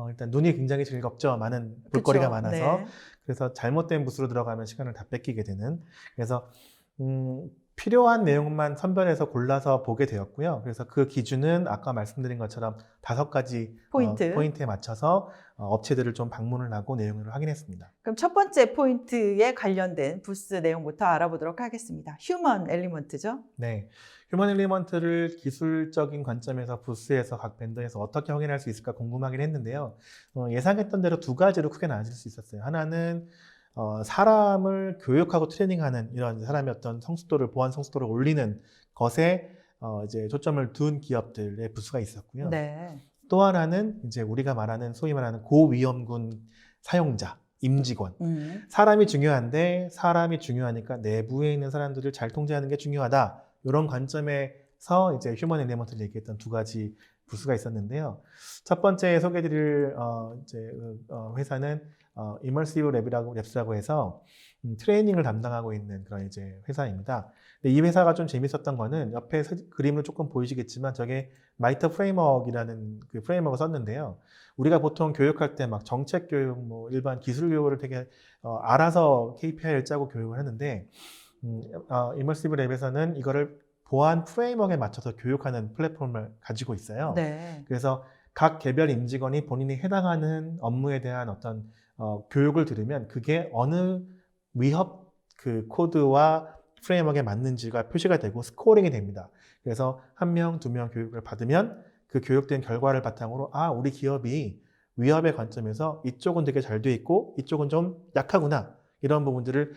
일단 눈이 굉장히 즐겁죠. 많은 볼거리가 그쵸? 많아서. 네. 그래서 잘못된 부스로 들어가면 시간을 다 뺏기게 되는. 그래서 필요한 내용만 선별해서 골라서 보게 되었고요. 그래서 그 기준은 아까 말씀드린 것처럼 5가지 포인트에 맞춰서 업체들을 좀 방문을 하고 내용을 확인했습니다. 그럼 첫 번째 포인트에 관련된 부스 내용부터 알아보도록 하겠습니다. 휴먼 엘리먼트죠? 네, 휴먼 엘리먼트를 기술적인 관점에서 부스에서 각 벤더에서 어떻게 확인할 수 있을까 궁금하긴 했는데요. 예상했던 대로 2가지로 크게 나눠질 수 있었어요. 하나는 사람을 교육하고 트레이닝하는, 이런 사람의 어떤 보안 성숙도를 올리는 것에 이제 초점을 둔 기업들의 부스가 있었고요. 네. 또 하나는 이제 우리가 소위 말하는 고위험군 사용자, 임직원. 사람이 중요한데, 사람이 중요하니까 내부에 있는 사람들을 잘 통제하는 게 중요하다. 이런 관점에서 이제 휴먼 엘리먼트를 얘기했던 2가지 부스가 있었는데요. 첫 번째 소개드릴 회사는 이머시브 랩스라고 해서 트레이닝을 담당하고 있는 그런 이제 회사입니다. 근데 이 회사가 좀 재밌었던 거는, 옆에 그림으로 조금 보이시겠지만 저게 마이터 프레임워크이라는 그 프레임워크를 썼는데요. 우리가 보통 교육할 때 막 정책 교육, 뭐 일반 기술 교육을 되게 알아서 KPI를 짜고 교육을 하는데, 이머시브 랩에서는 이거를 보안 프레임워크에 맞춰서 교육하는 플랫폼을 가지고 있어요. 네. 그래서 각 개별 임직원이 본인이 해당하는 업무에 대한 어떤 교육을 들으면 그게 어느 위협 그 코드와 프레임워크에 맞는지가 표시가 되고 스코어링이 됩니다. 그래서 1명, 2명 교육을 받으면 그 교육된 결과를 바탕으로 우리 기업이 위협의 관점에서 이쪽은 되게 잘 돼 있고 이쪽은 좀 약하구나, 이런 부분들을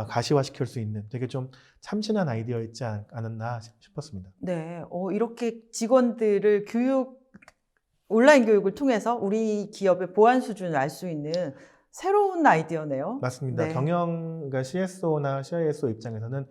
가시화시킬 수 있는 되게 좀 참신한 아이디어였지 않았나 싶었습니다. 네. 이렇게 직원들을 온라인 교육을 통해서 우리 기업의 보안 수준을 알 수 있는 새로운 아이디어네요. 맞습니다. 네. 그러니까 CSO나 CISO 입장에서는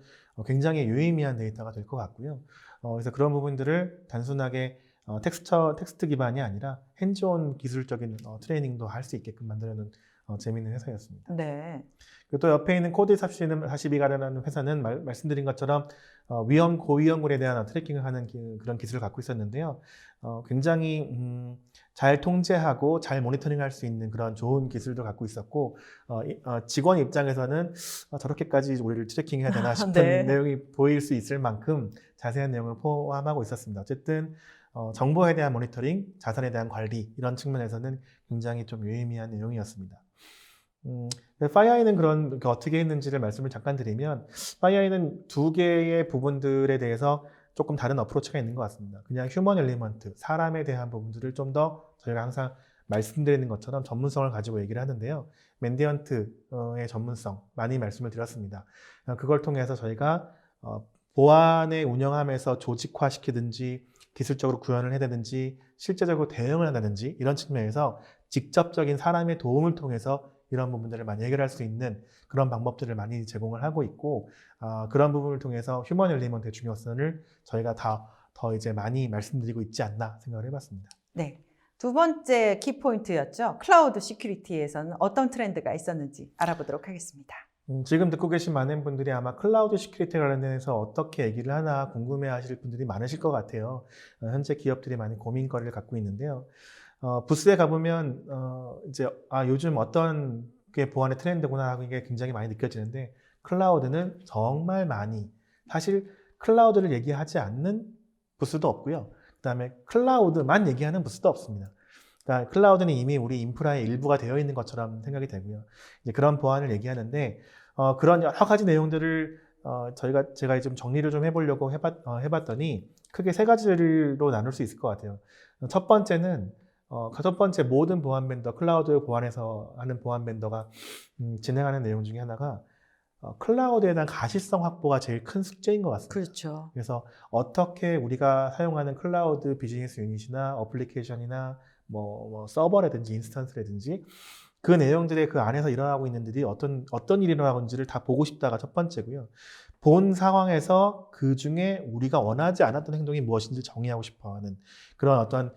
굉장히 유의미한 데이터가 될 것 같고요. 그래서 그런 부분들을 단순하게 텍스트 기반이 아니라 핸즈온 기술적인 트레이닝도 할 수 있게끔 만들어놓은 재미있는 회사였습니다. 네. 그리고 또 옆에 있는 코드42가라는 회사는 말씀드린 것처럼 고위험군에 대한 트래킹을 하는 그런 기술을 갖고 있었는데요. 굉장히 잘 통제하고 잘 모니터링할 수 있는 그런 좋은 기술도 갖고 있었고, 직원 입장에서는 저렇게까지 우리를 트래킹해야 되나 싶은 네. 내용이 보일 수 있을 만큼 자세한 내용을 포함하고 있었습니다. 어쨌든 정보에 대한 모니터링, 자산에 대한 관리, 이런 측면에서는 굉장히 좀 유의미한 내용이었습니다. 파이어아이는 어떻게 했는지를 말씀을 잠깐 드리면, 파이어아이는 2개의 부분들에 대해서 조금 다른 어프로치가 있는 것 같습니다. 그냥 휴먼 엘리먼트, 사람에 대한 부분들을 좀 더 저희가 항상 말씀드리는 것처럼 전문성을 가지고 얘기를 하는데요. 맨디언트의 전문성 많이 말씀을 드렸습니다. 그걸 통해서 저희가 보안을 운영하면서 조직화시키든지 기술적으로 구현을 해야 되는지 실제적으로 대응을 한다든지 이런 측면에서 직접적인 사람의 도움을 통해서 이런 부분들을 많이 해결할 수 있는 그런 방법들을 많이 제공을 하고 있고 그런 부분을 통해서 휴먼 엘리먼트의 중요성을 저희가 더 이제 많이 말씀드리고 있지 않나 생각을 해봤습니다. 네. 두 번째 키포인트였죠. 클라우드 시큐리티에서는 어떤 트렌드가 있었는지 알아보도록 하겠습니다. 지금 듣고 계신 많은 분들이 아마 클라우드 시큐리티 관련해서 어떻게 얘기를 하나 궁금해 하실 분들이 많으실 것 같아요. 현재 기업들이 많이 고민거리를 갖고 있는데요. 부스에 가보면, 이제, 요즘 어떤 게 보안의 트렌드구나 하고 이게 굉장히 많이 느껴지는데, 클라우드는 정말 많이, 사실 클라우드를 얘기하지 않는 부스도 없고요. 그 다음에 클라우드만 얘기하는 부스도 없습니다. 그러니까 클라우드는 이미 우리 인프라의 일부가 되어 있는 것처럼 생각이 되고요. 이제 그런 보안을 얘기하는데, 그런 여러 가지 내용들을 제가 좀 정리를 좀 해보려고 해봤더니 크게 세 가지로 나눌 수 있을 것 같아요. 첫 번째는 첫 번째 모든 보안 벤더, 클라우드 보안에서 하는 보안 벤더가 진행하는 내용 중에 하나가 클라우드에 대한 가시성 확보가 제일 큰 숙제인 것 같습니다. 그렇죠. 그래서 어떻게 우리가 사용하는 클라우드 비즈니스 유닛이나 어플리케이션이나 뭐 서버라든지 인스턴스라든지 그 내용들의 그 안에서 일어나고 있는 일이 어떤 일이 일어나고 있는지를 다 보고 싶다가 첫 번째고요. 본 상황에서 그 중에 우리가 원하지 않았던 행동이 무엇인지 정의하고 싶어 하는 그런 어떤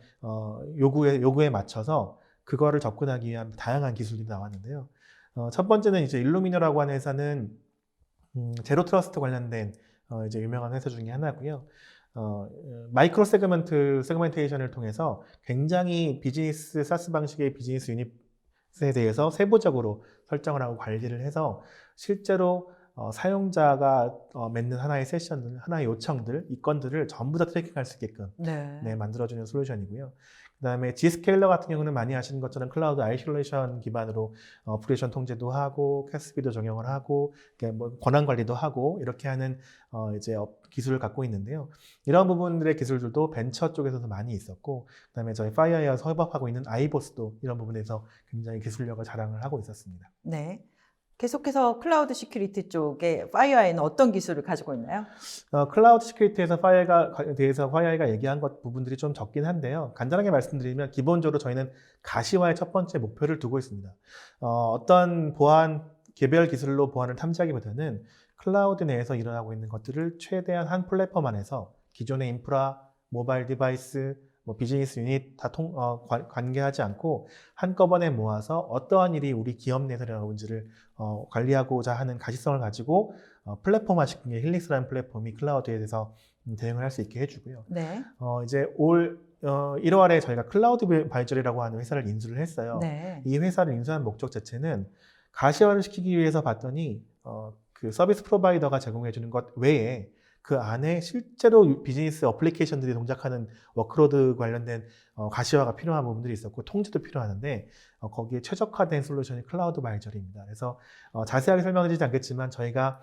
요구에 맞춰서 그거를 접근하기 위한 다양한 기술들이 나왔는데요. 첫 번째는 이제 일루미너라고 하는 회사는 제로 트러스트 관련된 이제 유명한 회사 중에 하나고요. 마이크로 세그멘테이션을 통해서 굉장히 비즈니스 사스 방식의 비즈니스 유닛에 대해서 세부적으로 설정을 하고 관리를 해서 실제로 사용자가 맺는 하나의 세션들, 하나의 요청들, 이 건들을 전부 다 트래킹할 수 있게끔 네. 만들어주는 솔루션이고요. 그 다음에 G스케일러 같은 경우는 많이 아시는 것처럼 클라우드 아이솔레이션 기반으로 오퍼레이션 통제도 하고 캐스비도 적용을 하고 뭐 권한 관리도 하고 이렇게 하는 이제 기술을 갖고 있는데요. 이런 부분들의 기술들도 벤처 쪽에서도 많이 있었고, 그 다음에 저희 파이어에서 협업하고 있는 아이보스도 이런 부분에서 굉장히 기술력을 자랑을 하고 있었습니다. 네. 계속해서 클라우드 시큐리티 쪽에 파이어에는 어떤 기술을 가지고 있나요? 클라우드 시큐리티에서 파이어가 얘기한 부분들이 좀 적긴 한데요. 간단하게 말씀드리면 기본적으로 저희는 가시화의 첫 번째 목표를 두고 있습니다. 어떤 개별 기술로 보안을 탐지하기보다는 클라우드 내에서 일어나고 있는 것들을 최대한 한 플랫폼 안에서 기존의 인프라, 모바일 디바이스, 비즈니스 유닛 다 관계하지 않고 한꺼번에 모아서 어떠한 일이 우리 기업 내에서 일어나는지를 관리하고자 하는 가시성을 가지고 플랫폼화시킨 게 힐릭스라는 플랫폼이 클라우드에 대해서 대응을 할 수 있게 해주고요. 네. 이제 올 1월에 저희가 클라우드 바이저리라고 하는 회사를 인수를 했어요. 네. 이 회사를 인수한 목적 자체는 가시화를 시키기 위해서 봤더니 그 서비스 프로바이더가 제공해주는 것 외에 그 안에 실제로 비즈니스 어플리케이션들이 동작하는 워크로드 관련된 가시화가 필요한 부분들이 있었고 통제도 필요하는데 거기에 최적화된 솔루션이 클라우드 바이저리입니다. 그래서 자세하게 설명드리지 않겠지만 저희가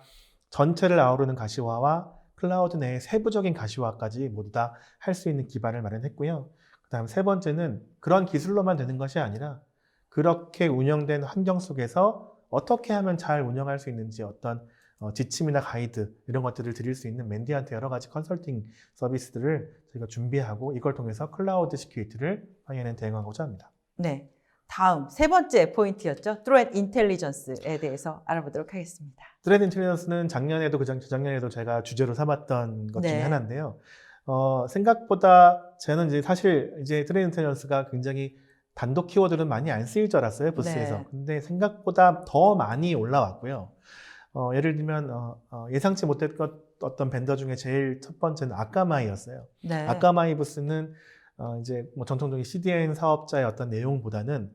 전체를 아우르는 가시화와 클라우드 내의 세부적인 가시화까지 모두 다 할 수 있는 기반을 마련했고요. 그 다음 세 번째는 그런 기술로만 되는 것이 아니라 그렇게 운영된 환경 속에서 어떻게 하면 잘 운영할 수 있는지 어떤 지침이나 가이드 이런 것들을 드릴 수 있는 맨디한테 여러 가지 컨설팅 서비스들을 저희가 준비하고 이걸 통해서 클라우드 시큐리티를 파이어는 대응하고자 합니다. 네. 다음 세 번째 포인트였죠. 트레트 인텔리전스에 대해서 알아보도록 하겠습니다. 트레트 인텔리전스는 작년에도 그작년에도 제가 주제로 삼았던 것 중에 네. 하나인데요. 생각보다 저는 이제 사실 이제 트레트 인텔리전스가 굉장히 단독 키워드는 많이 안 쓰일 줄 알았어요, 부스에서. 네. 근데 생각보다 더 많이 올라왔고요. 예를 들면 예상치 못했던 어떤 벤더 중에 제일 첫 번째는 아까마이였어요. 네. 아까마이 부스는 이제 뭐 전통적인 CDN 사업자의 어떤 내용보다는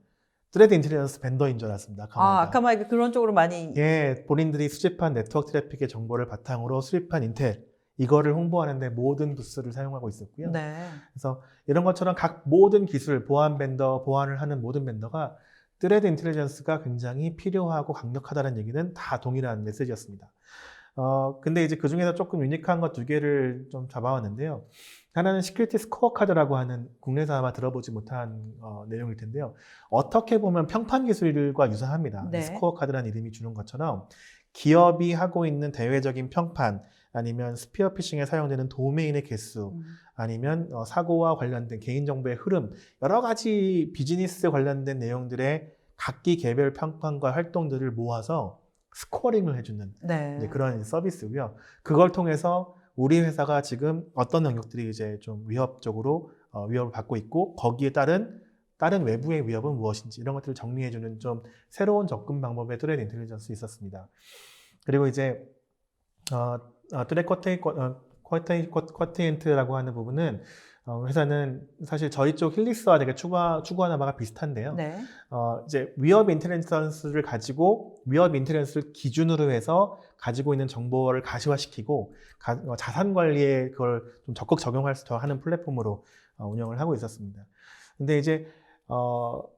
트레트 인텔리전스 벤더인 줄 알았습니다. 아까마이가 그런 쪽으로 많이. 예, 본인들이 수집한 네트워크 트래픽의 정보를 바탕으로 수립한 인텔 이거를 홍보하는데 모든 부스를 사용하고 있었고요. 네. 그래서 이런 것처럼 각 모든 기술, 보안을 하는 모든 벤더가 트레트 인텔리전스가 굉장히 필요하고 강력하다는 얘기는 다 동일한 메시지였습니다. 근데 이제 그 중에서 조금 유니크한 것 두 개를 좀 잡아왔는데요. 하나는 시큐리티 스코어 카드라고 하는 국내에서 아마 들어보지 못한 내용일 텐데요. 어떻게 보면 평판 기술과 유사합니다. 네. 스코어 카드라는 이름이 주는 것처럼 기업이 하고 있는 대외적인 평판, 아니면 스피어 피싱에 사용되는 도메인의 개수, 아니면 사고와 관련된 개인정보의 흐름, 여러 가지 비즈니스 관련된 내용들의 각기 개별 평판과 활동들을 모아서 스코어링을 해주는 네. 이제 그런 서비스고요. 그걸 통해서 우리 회사가 지금 어떤 영역들이 이제 좀 위협적으로 위협을 받고 있고 거기에 따른 외부의 위협은 무엇인지 이런 것들을 정리해주는 좀 새로운 접근 방법의 트레이드 인텔리전스 있었습니다. 그리고 이제 트랙 쿼티엔트라고 하는 부분은 회사는 사실 저희 쪽 힐리스와 되게 추구하는 바가 비슷한데요. 네. 이제 위협 인텔리전스를 가지고 위협 인텔리전스를 기준으로 해서 가지고 있는 정보를 가시화시키고 자산 관리에 그걸 좀 적극 적용할 수 하는 플랫폼으로 운영을 하고 있었습니다. 근데 이제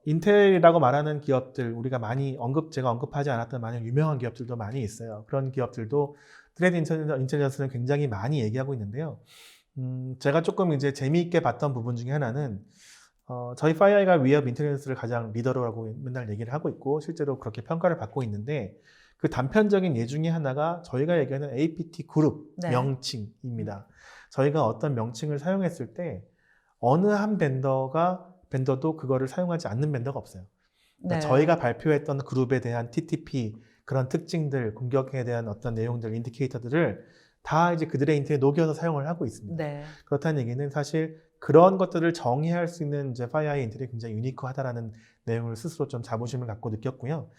인텔이라고 말하는 기업들 우리가 제가 언급하지 않았던 많은 유명한 기업들도 많이 있어요. 그런 기업들도 트레이드 인텔리전스는 굉장히 많이 얘기하고 있는데요. 제가 조금 이제 재미있게 봤던 부분 중에 하나는 저희 파이어가 위협 인텔리전스를 가장 리더라고 맨날 얘기를 하고 있고 실제로 그렇게 평가를 받고 있는데 그 단편적인 예 중에 하나가 저희가 얘기하는 APT 그룹 네. 명칭입니다. 저희가 어떤 명칭을 사용했을 때 어느 한 벤더도 그거를 사용하지 않는 벤더가 없어요. 그러니까 네. 저희가 발표했던 그룹에 대한 TTP 그런 특징들, 공격에 대한 어떤 내용들, 인디케이터들을 다 이제 그들의 인텔에 녹여서 사용을 하고 있습니다. 네. 그렇다는 얘기는 사실 그런 것들을 정의할 수 있는 이제 파이어의 인텔이 굉장히 유니크하다라는 내용을 스스로 좀 자부심을 갖고 느꼈고요.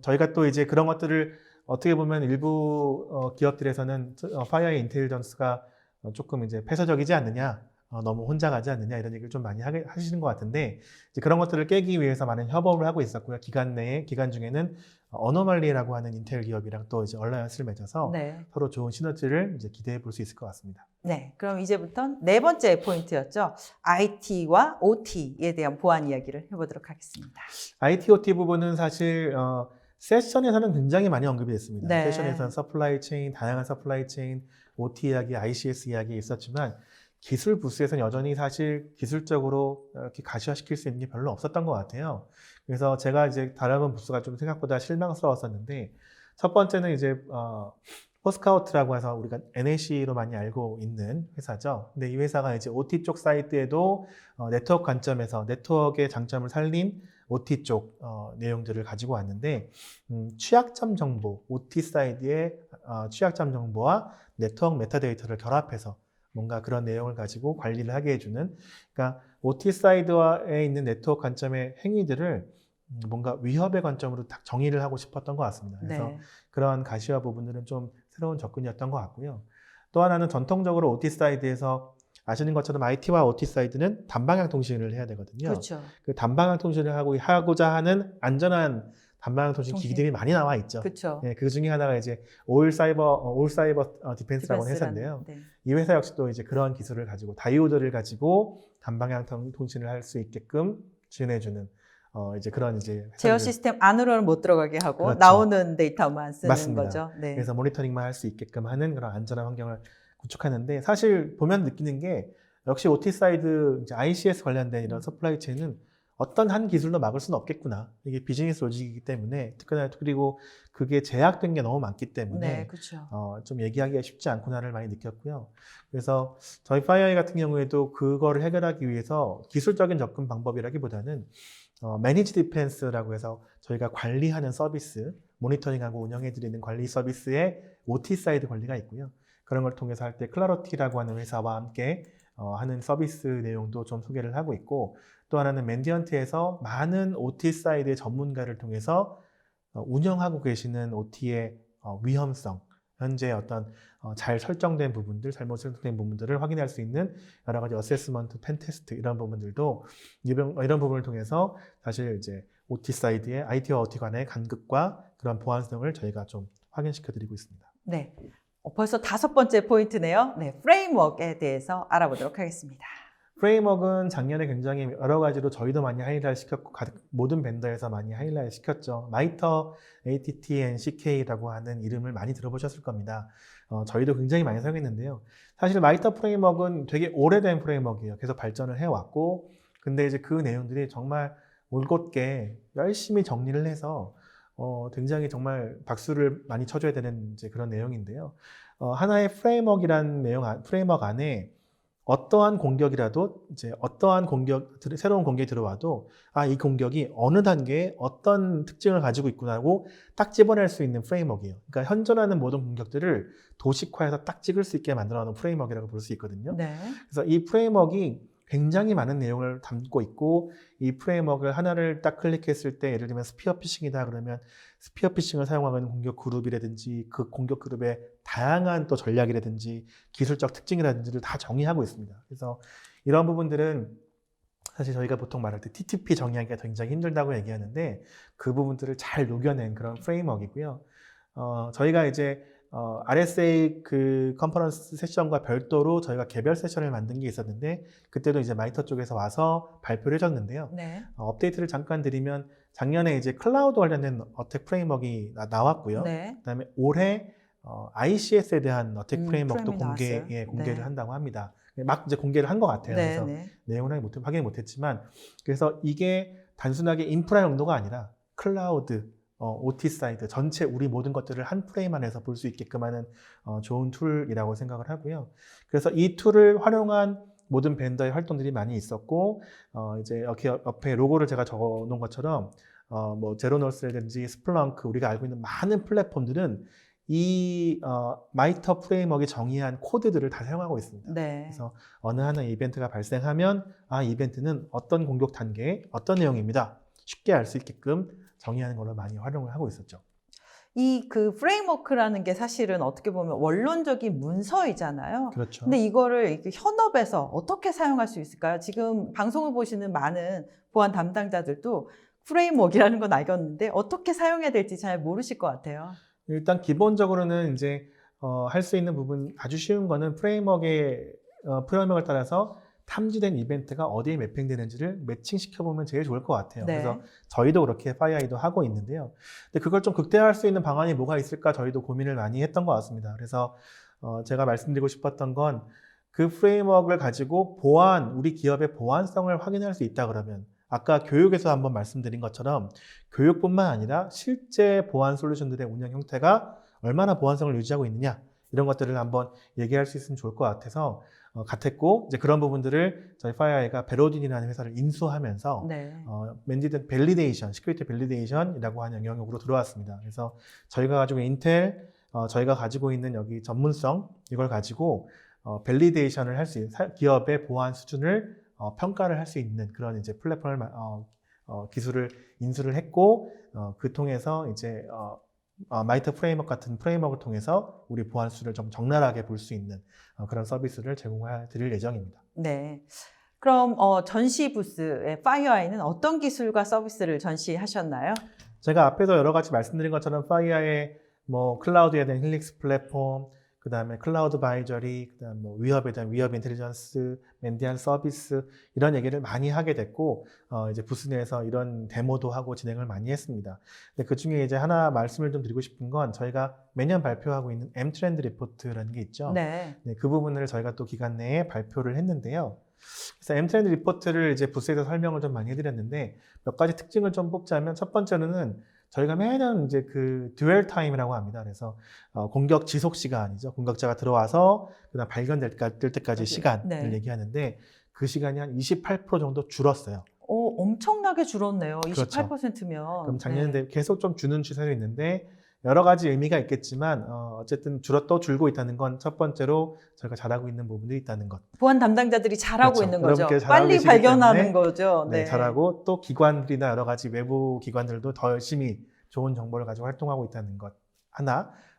저희가 또 이제 그런 것들을 어떻게 보면 일부 기업들에서는 파이어의 인텔리전스가 조금 이제 폐쇄적이지 않느냐, 너무 혼자 가지 않느냐 이런 얘기를 좀 많이 하시는 것 같은데 이제 그런 것들을 깨기 위해서 많은 협업을 하고 있었고요. 기간 중에는 어노멀리라고 하는 인텔 기업이랑 또 이제 얼라이언스를 맺어서 네. 서로 좋은 시너지를 이제 기대해 볼 수 있을 것 같습니다. 네. 그럼 이제부터 네 번째 포인트였죠. IT와 OT에 대한 보안 이야기를 해보도록 하겠습니다. IT, OT 부분은 사실 세션에서는 굉장히 많이 언급이 됐습니다. 네. 세션에서는 서플라이 체인, 다양한 서플라이 체인, OT 이야기, ICS 이야기 있었지만 기술 부스에서는 여전히 사실 기술적으로 이렇게 가시화시킬 수 있는 게 별로 없었던 것 같아요. 그래서 제가 이제 다른 부스가 좀 생각보다 실망스러웠었는데 첫 번째는 이제 포스카우트라고 해서 우리가 NAC로 많이 알고 있는 회사죠. 근데 이 회사가 이제 OT 쪽 사이트에도 네트워크 관점에서 네트워크의 장점을 살린 OT 쪽 내용들을 가지고 왔는데 취약점 정보, OT 사이드의 취약점 정보와 네트워크 메타데이터를 결합해서 뭔가 그런 내용을 가지고 관리를 하게 해주는 그러니까 OT 사이드에 있는 네트워크 관점의 행위들을 뭔가 위협의 관점으로 딱 정의를 하고 싶었던 것 같습니다. 그래서 네. 그런 가시화 부분들은 좀 새로운 접근이었던 것 같고요. 또 하나는 전통적으로 OT 사이드에서 아시는 것처럼 IT와 OT 사이드는 단방향 통신을 해야 되거든요. 그렇죠. 그 단방향 통신을 하고자 하는 안전한 단방향 통신 기기들이 많이 나와 있죠. 그렇죠. 네, 그 중에 하나가 이제 올 사이버 디펜스라고 하는 회사인데요. 네. 이 회사 역시도 이제 그러한 기술을 가지고 다이오드를 가지고 단방향 통신을 할 수 있게끔 지원해주는 이제 그런 이제 제어 시스템 안으로는 못 들어가게 하고 그렇죠. 나오는 데이터만 쓰는 맞습니다. 거죠. 네. 그래서 모니터링만 할 수 있게끔 하는 그런 안전한 환경을 구축하는데 사실 보면 느끼는 게 역시 OT 사이드 이제 ICS 관련된 이런 서플라이 체인은 어떤 한 기술로 막을 수는 없겠구나. 이게 비즈니스 로직이기 때문에 특히나 그리고 그게 제약된 게 너무 많기 때문에 네, 그렇죠. 좀 얘기하기가 쉽지 않구나를 많이 느꼈고요. 그래서 저희 파이어아이 같은 경우에도 그거를 해결하기 위해서 기술적인 접근 방법이라기보다는 매니지 디펜스라고 해서 저희가 관리하는 서비스, 모니터링하고 운영해드리는 관리 서비스의 OT 사이드 관리가 있고요. 그런 걸 통해서 할 때 클라로티라고 하는 회사와 함께 하는 서비스 내용도 좀 소개를 하고 있고 또 하나는 맨디언트에서 많은 OT 사이드의 전문가를 통해서 운영하고 계시는 OT의 위험성, 현재 어떤 잘 설정된 부분들, 잘못 설정된 부분들을 확인할 수 있는 여러 가지 어세스먼트, 펜테스트 이런 부분들도 이런 부분을 통해서 사실 이제 OT 사이드의 IT와 OT 간의 간극과 그런 보안성을 저희가 좀 확인시켜 드리고 있습니다. 네. 벌써 다섯 번째 포인트네요. 네, 프레임워크에 대해서 알아보도록 하겠습니다. 프레임워크는 작년에 굉장히 여러 가지로 저희도 많이 하이라이트 시켰고 모든 벤더에서 많이 하이라이트 시켰죠. 마이터 ATT&CK라고 하는 이름을 많이 들어보셨을 겁니다. 저희도 굉장히 많이 사용했는데요. 사실 마이터 프레임워크는 되게 오래된 프레임워크예요. 계속 발전을 해왔고 근데 이제 그 내용들이 정말 올곧게 열심히 정리를 해서 굉장히 정말 박수를 많이 쳐줘야 되는 이제 그런 내용인데요. 하나의 프레임워크 안에 어떠한 공격이라도 이제 어떠한 새로운 공격이 들어와도 이 공격이 어느 단계에 어떤 특징을 가지고 있구나고 딱 집어낼 수 있는 프레임워크예요. 그러니까 현존하는 모든 공격들을 도식화해서 딱 찍을 수 있게 만들어 놓은 프레임워크라고 볼 수 있거든요. 네. 그래서 이 프레임워크가 굉장히 많은 내용을 담고 있고 이 프레임워크를 하나를 딱 클릭했을 때 예를 들면 스피어 피싱이다 그러면 스피어 피싱을 사용하는 공격 그룹이라든지 그 공격 그룹의 다양한 또 전략이라든지 기술적 특징이라든지를 다 정의하고 있습니다. 그래서 이런 부분들은 사실 저희가 보통 말할 때 TTP 정의하기가 굉장히 힘들다고 얘기하는데 그 부분들을 잘 녹여낸 그런 프레임워크이고요. 저희가 이제 RSA 그 컨퍼런스 세션과 별도로 저희가 개별 세션을 만든 게 있었는데 그때도 이제 마이터 쪽에서 와서 발표를 해줬는데요. 네. 업데이트를 잠깐 드리면 작년에 이제 클라우드 관련된 어택 프레임워크가 나왔고요. 네. 그다음에 올해 ICS에 대한 어택 프레임워크도 프레임이 공개를 네. 한다고 합니다. 막 이제 공개를 한 것 같아요. 네, 그래서 네. 내용을 확인 못했지만 그래서 이게 단순하게 인프라 용도가 아니라 클라우드 OT 사이드 전체 우리 모든 것들을 한 프레임 안에서 볼 수 있게끔 하는 좋은 툴이라고 생각을 하고요. 그래서 이 툴을 활용한 모든 벤더의 활동들이 많이 있었고 이제 이렇게 옆에 로고를 제가 적어 놓은 것처럼 뭐 제로노스라든지 스플렁크 우리가 알고 있는 많은 플랫폼들은 이 마이터 프레임워크이 정의한 코드들을 다 사용하고 있습니다. 네. 그래서 어느 하나의 이벤트가 발생하면 이벤트는 어떤 공격 단계에 어떤 내용입니다. 쉽게 알 수 있게끔 정의하는 걸로 많이 활용을 하고 있었죠. 이 그 프레임워크라는 게 사실은 어떻게 보면 원론적인 문서이잖아요. 그렇죠. 근데 이거를 이렇게 현업에서 어떻게 사용할 수 있을까요? 지금 방송을 보시는 많은 보안 담당자들도 프레임워크라는 건 알겠는데 어떻게 사용해야 될지 잘 모르실 것 같아요. 일단 기본적으로는 이제 할 수 있는 부분 아주 쉬운 거는 프레임워크를 따라서 탐지된 이벤트가 어디에 매핑되는지를 매칭시켜 보면 제일 좋을 것 같아요. 네. 그래서 저희도 그렇게 파이어아이도 하고 있는데요. 근데 그걸 좀 극대화할 수 있는 방안이 뭐가 있을까 저희도 고민을 많이 했던 것 같습니다. 그래서 제가 말씀드리고 싶었던 건 그 프레임워크를 가지고 우리 기업의 보안성을 확인할 수 있다 그러면 아까 교육에서 한번 말씀드린 것처럼 교육뿐만 아니라 실제 보안 솔루션들의 운영 형태가 얼마나 보안성을 유지하고 있느냐 이런 것들을 한번 얘기할 수 있으면 좋을 것 같았고 이제 그런 부분들을 저희 파이어아이가 베로딘이라는 회사를 인수하면서 네. 맨디드 밸리데이션, 시큐리티 밸리데이션이라고 하는 영역으로 들어왔습니다. 그래서 저희가 가지고 인텔, 저희가 가지고 있는 여기 전문성 이걸 가지고 밸리데이션을 할 수 있는 기업의 보안 수준을 평가를 할 수 있는 그런 이제 플랫폼을 기술을 인수를 했고 그 통해서 이제 마이터 프레임워크 같은 프레임워크를 통해서 우리 보안 수를 좀 적나라하게 볼 수 있는 그런 서비스를 제공해 드릴 예정입니다. 네. 그럼 전시 부스의 파이어아이는 어떤 기술과 서비스를 전시하셨나요? 제가 앞에서 여러 가지 말씀드린 것처럼 파이어의 뭐 클라우드에 대한 힐릭스 플랫폼, 그 다음에 클라우드 바이저리, 그 다음 뭐 위협에 대한 위협 인텔리전스, 맨디안 서비스 이런 얘기를 많이 하게 됐고 이제 부스 내에서 이런 데모도 하고 진행을 많이 했습니다. 근데 그 중에 이제 하나 말씀을 좀 드리고 싶은 건 저희가 매년 발표하고 있는 M 트렌드 리포트라는 게 있죠. 네. 네, 그 부분을 저희가 또 기간 내에 발표를 했는데요. 그래서 M 트렌드 리포트를 이제 부스에서 설명을 좀 많이 해드렸는데 몇 가지 특징을 좀 뽑자면 첫 번째로는 저희가 매년 이제 그 듀얼 타임이라고 합니다. 그래서 공격 지속 시간이죠. 공격자가 들어와서 그다음 발견될 때까지 시간을 네. 얘기하는데 그 시간이 한 28% 정도 줄었어요. 엄청나게 줄었네요. 그렇죠. 28%면. 그럼 작년에 계속 좀 주는 추세로 있는데 여러 가지 의미가 있겠지만 어쨌든 줄고 있다는 건 첫 번째로 저희가 잘하고 있는 부분들이 있다는 것. 보안 담당자들이 잘하고 그렇죠. 있는 거죠. 여러분께 잘하고 빨리 계시기 발견하는 때문에 거죠. 네, 네. 잘하고 또 기관들이나 여러 가지 외부 기관들도 더 열심히 좋은 정보를 가지고 활동하고 있다는 것.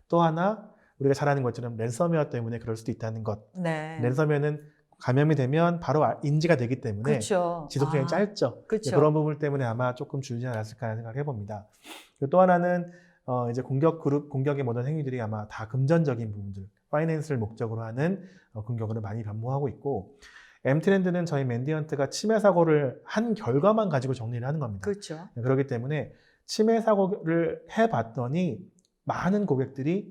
또 하나 우리가 잘 아는 것처럼 랜섬웨어 때문에 그럴 수도 있다는 것. 네. 랜섬웨어는 감염이 되면 바로 인지가 되기 때문에 그렇죠. 지속시간이 짧죠. 그렇죠. 그런 부분 때문에 아마 조금 줄지 않았을까 생각을 해봅니다. 그리고 또 하나는 이제 공격의 모든 행위들이 아마 다 금전적인 부분들, 파이낸스를 목적으로 하는 공격으로 많이 변모하고 있고, M트렌드는 저희 맨디언트가 침해 사고를 한 결과만 가지고 정리를 하는 겁니다. 그렇죠. 그렇기 때문에 침해 사고를 해봤더니 많은 고객들이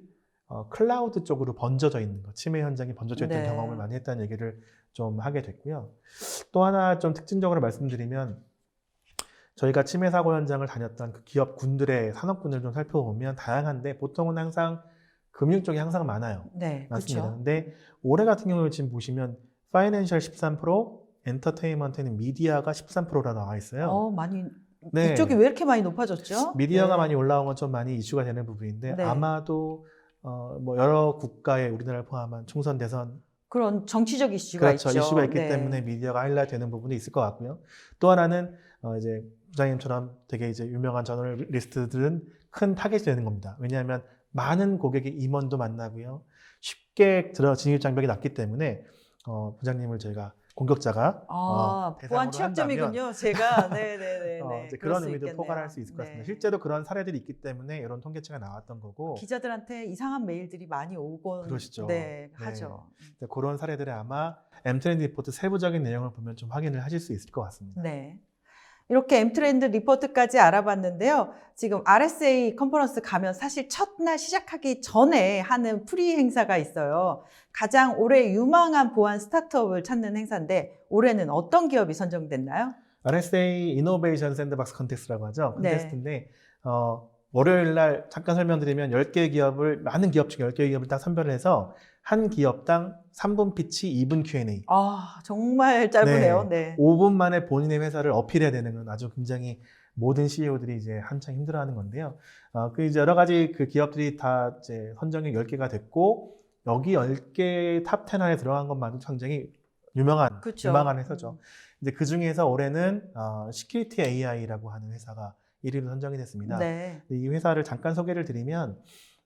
클라우드 쪽으로 번져져 있는 것, 침해 현장이 번져져 있던 네. 경험을 많이 했다는 얘기를 좀 하게 됐고요. 또 하나 좀 특징적으로 말씀드리면 저희가 침해 사고 현장을 다녔던 그 기업군들의 산업군을 좀 살펴보면 다양한데 보통은 항상 금융 쪽이 항상 많아요. 네, 맞습니다. 그렇죠. 근데 올해 같은 경우에 지금 보시면 파이낸셜 13%, 엔터테인먼트는 미디어가 13%라 나와 있어요. 많이 네. 이쪽이 왜 이렇게 많이 높아졌죠? 미디어가 네. 많이 올라온 건 좀 많이 이슈가 되는 부분인데 네. 아마도 뭐 여러 국가의 우리나라를 포함한 총선 대선 그런 정치적 이슈가 그렇죠. 있죠. 이슈가 있기 네. 때문에 미디어가 하이라이트 되는 부분이 있을 것 같고요. 또 하나는 이제 부장님처럼 되게 이제 유명한 저널리스트들은 큰 타겟이 되는 겁니다. 왜냐하면 많은 고객의 임원도 만나고요. 쉽게 진입 장벽이 낮기 때문에 부장님을 저희가 공격자가 보안 대상으로 취약점이군요. 제가 네네네. 이제 그런 의미도 포괄할 수 있을 것 같습니다. 네. 실제로 그런 사례들이 있기 때문에 이런 통계치가 나왔던 거고 기자들한테 이상한 메일들이 많이 오곤 그러시죠. 네, 네. 하죠. 그런 사례들에 아마 M트렌드 리포트 세부적인 내용을 보면 좀 확인을 하실 수 있을 것 같습니다. 네. 이렇게 M트렌드 리포트까지 알아봤는데요. 지금 RSA 컨퍼런스 가면 사실 첫날 시작하기 전에 하는 프리 행사가 있어요. 가장 올해 유망한 보안 스타트업을 찾는 행사인데 올해는 어떤 기업이 선정됐나요? RSA 이노베이션 샌드박스 컨테스트라고 하죠. 네. 컨테스트인데 월요일 날 잠깐 설명드리면 10개 기업을 많은 기업 중 10개 기업을 딱 선별을 해서 한 기업당 3분 피치, 2분 Q&A. 정말 짧으네요. 네. 5분 만에 본인의 회사를 어필해야 되는 건 아주 굉장히 모든 CEO들이 이제 한창 힘들어하는 건데요. 그 이제 여러 가지 그 기업들이 다 이제 선정이 10개가 됐고 여기 10개 탑 10 안에 들어간 것만도 굉장히 유망한 회사죠. 근데 그 중에서 올해는 시큐리티 AI라고 하는 회사가 1위로 선정이 됐습니다. 네. 이 회사를 잠깐 소개를 드리면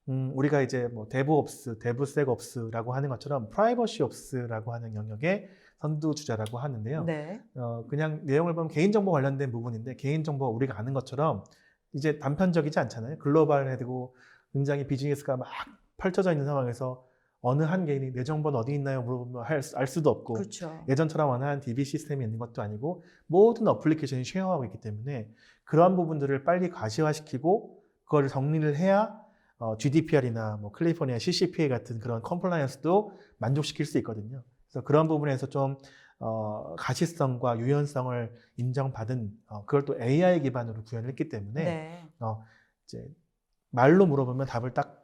우리가 이제 뭐 데브옵스, 데브섹옵스라고 하는 것처럼 프라이버시옵스라고 하는 영역의 선두주자라고 하는데요. 네. 그냥 내용을 보면 개인정보 관련된 부분인데 개인정보가 우리가 아는 것처럼 이제 단편적이지 않잖아요. 글로벌해지고 굉장히 비즈니스가 막 펼쳐져 있는 상황에서 어느 한 개인이 내 정보는 어디 있나요? 물어보면 알 수도 없고 그렇죠. 예전처럼 원하는 DB 시스템이 있는 것도 아니고 모든 어플리케이션이 쉐어하고 있기 때문에 그런 부분들을 빨리 가시화시키고 그걸 정리를 해야 GDPR이나 뭐 캘리포니아 CCPA 같은 그런 컴플라이언스도 만족시킬 수 있거든요. 그래서 그런 부분에서 좀 가시성과 유연성을 인정받은 그걸 또 AI 기반으로 구현을 했기 때문에 네. 이제 말로 물어보면 답을 딱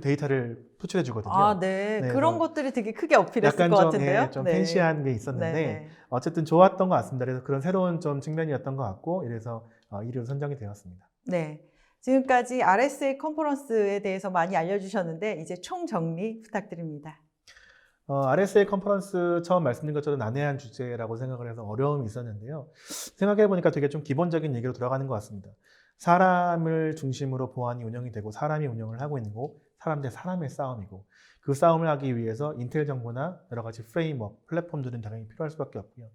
데이터를 표출해 주거든요. 네. 네, 그런 것들이 되게 크게 어필했을 약간 것 같은데요. 좀 네. 팬시한 게 있었는데 네. 어쨌든 좋았던 것 같습니다. 그래서 그런 새로운 좀 측면이었던 것 같고 이래서 1위로 선정이 되었습니다. 네. 지금까지 RSA 컨퍼런스에 대해서 많이 알려주셨는데 이제 총정리 부탁드립니다. RSA 컨퍼런스 처음 말씀드린 것처럼 난해한 주제라고 생각을 해서 어려움이 있었는데요. 생각해보니까 되게 좀 기본적인 얘기로 돌아가는 것 같습니다. 사람을 중심으로 보안이 운영이 되고 사람이 운영을 하고 있는 거고 사람 대 사람의 싸움이고 그 싸움을 하기 위해서 인텔 정보나 여러 가지 프레임워크, 플랫폼들은 당연히 필요할 수밖에 없고요.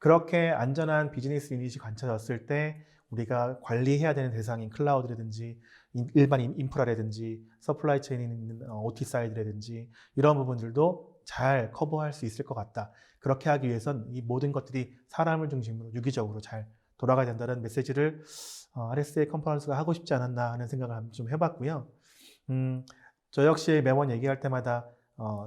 그렇게 안전한 비즈니스 유닛이 갖춰졌을 때 우리가 관리해야 되는 대상인 클라우드라든지 일반 인프라라든지 서플라이 체인에 있는 OT 사이드라든지 이런 부분들도 잘 커버할 수 있을 것 같다. 그렇게 하기 위해선 이 모든 것들이 사람을 중심으로 유기적으로 잘 돌아가야 된다는 메시지를 RSA 컨퍼런스가 하고 싶지 않았나 하는 생각을 좀 해봤고요. 저 역시 매번 얘기할 때마다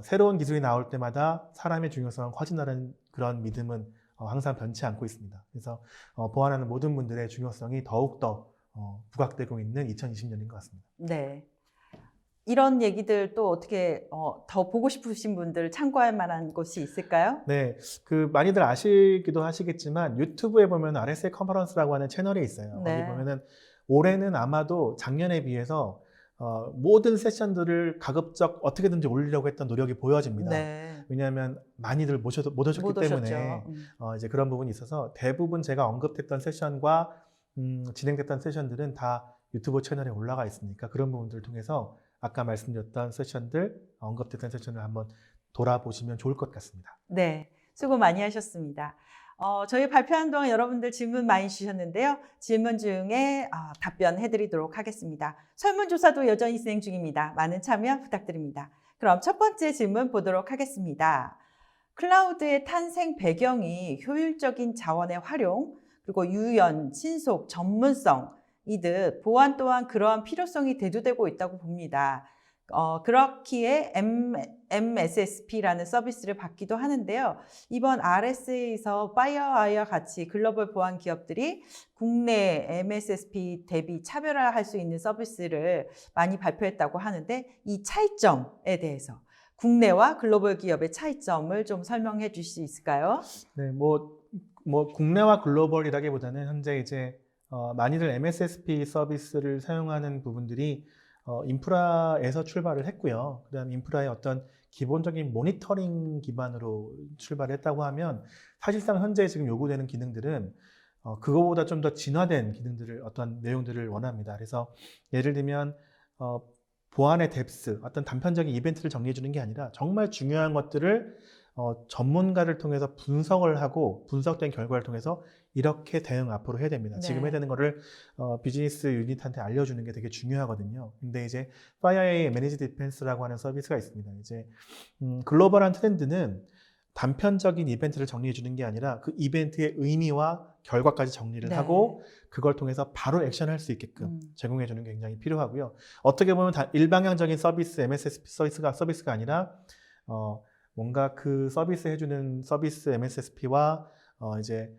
새로운 기술이 나올 때마다 사람의 중요성은 커진다는 그런 믿음은 항상 변치 않고 있습니다. 그래서 보안하는 모든 분들의 중요성이 더욱더 부각되고 있는 2020년인 것 같습니다. 네. 이런 얘기들 또 어떻게 더 보고 싶으신 분들 참고할 만한 곳이 있을까요? 네, 많이들 아시기도 하시겠지만 유튜브에 보면 RSA 컨퍼런스라고 하는 채널이 있어요. 네. 거기 보면은 올해는 아마도 작년에 비해서 모든 세션들을 가급적 어떻게든지 올리려고 했던 노력이 보여집니다. 네. 왜냐하면 많이들 못 오셨기 때문에 이제 그런 부분이 있어서 대부분 제가 언급했던 세션과 진행됐던 세션들은 다 유튜브 채널에 올라가 있으니까 그런 부분들을 통해서 아까 말씀드렸던 세션들, 언급됐던 세션을 한번 돌아보시면 좋을 것 같습니다. 네, 수고 많이 하셨습니다. 저희 발표하는 동안 여러분들 질문 많이 주셨는데요. 질문 중에 답변해드리도록 하겠습니다. 설문조사도 여전히 진행 중입니다. 많은 참여 부탁드립니다. 그럼 첫 번째 질문 보도록 하겠습니다. 클라우드의 탄생 배경이 효율적인 자원의 활용, 그리고 유연, 신속, 전문성, 이듯 보안 또한 그러한 필요성이 대두되고 있다고 봅니다. 그렇기에 MSSP라는 서비스를 받기도 하는데요. 이번 RSA에서 파이어와이어 같이 글로벌 보안 기업들이 국내 MSSP 대비 차별화할 수 있는 서비스를 많이 발표했다고 하는데 이 차이점에 대해서 국내와 글로벌 기업의 차이점을 좀 설명해 주실 수 있을까요? 네, 국내와 글로벌이라기보다는 현재 이제 많이들 MSSP 서비스를 사용하는 부분들이 인프라에서 출발을 했고요. 그다음 인프라의 어떤 기본적인 모니터링 기반으로 출발했다고 하면 사실상 현재 지금 요구되는 기능들은 그거보다 좀 더 진화된 기능들을 어떤 내용들을 원합니다. 그래서 예를 들면 보안의 뎁스, 어떤 단편적인 이벤트를 정리해 주는 게 아니라 정말 중요한 것들을 전문가를 통해서 분석을 하고 분석된 결과를 통해서 이렇게 대응 앞으로 해야 됩니다. 네. 지금 해야 되는 거를 비즈니스 유닛한테 알려주는 게 되게 중요하거든요. 근데 이제 FireAI Managed Defense라고 하는 서비스가 있습니다. 이제 글로벌한 트렌드는 단편적인 이벤트를 정리해 주는 게 아니라 그 이벤트의 의미와 결과까지 정리를 네. 하고 그걸 통해서 바로 액션할 수 있게끔 제공해 주는 게 굉장히 필요하고요. 어떻게 보면 일방향적인 서비스, MSSP 서비스가 아니라 뭔가 그 서비스 해주는 서비스 MSSP와 이제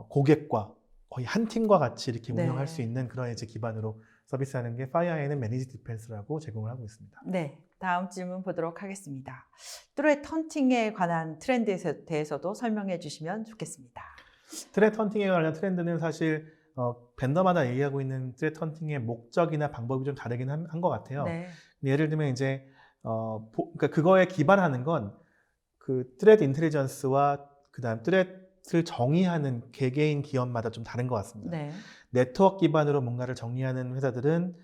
고객과 거의 한 팀과 같이 이렇게 네. 운영할 수 있는 그런 이제 기반으로 서비스하는 게 FireAI는 Managed Defense라고 제공을 하고 있습니다. 네, 다음 질문 보도록 하겠습니다. 트레트 헌팅에 관한 트렌드에 대해서도 설명해 주시면 좋겠습니다. 트레트 헌팅에 관한 트렌드는 사실 벤더마다 얘기하고 있는 트레트 헌팅의 목적이나 방법이 좀 다르긴 한 것 같아요. 네. 예를 들면 이제 그러니까 그거에 기반하는 건 그 트레트 인텔리전스와 그다음 트레트를 정의하는 개개인 기업마다 좀 다른 것 같습니다. 네. 네트워크 기반으로 뭔가를 정리하는 회사들은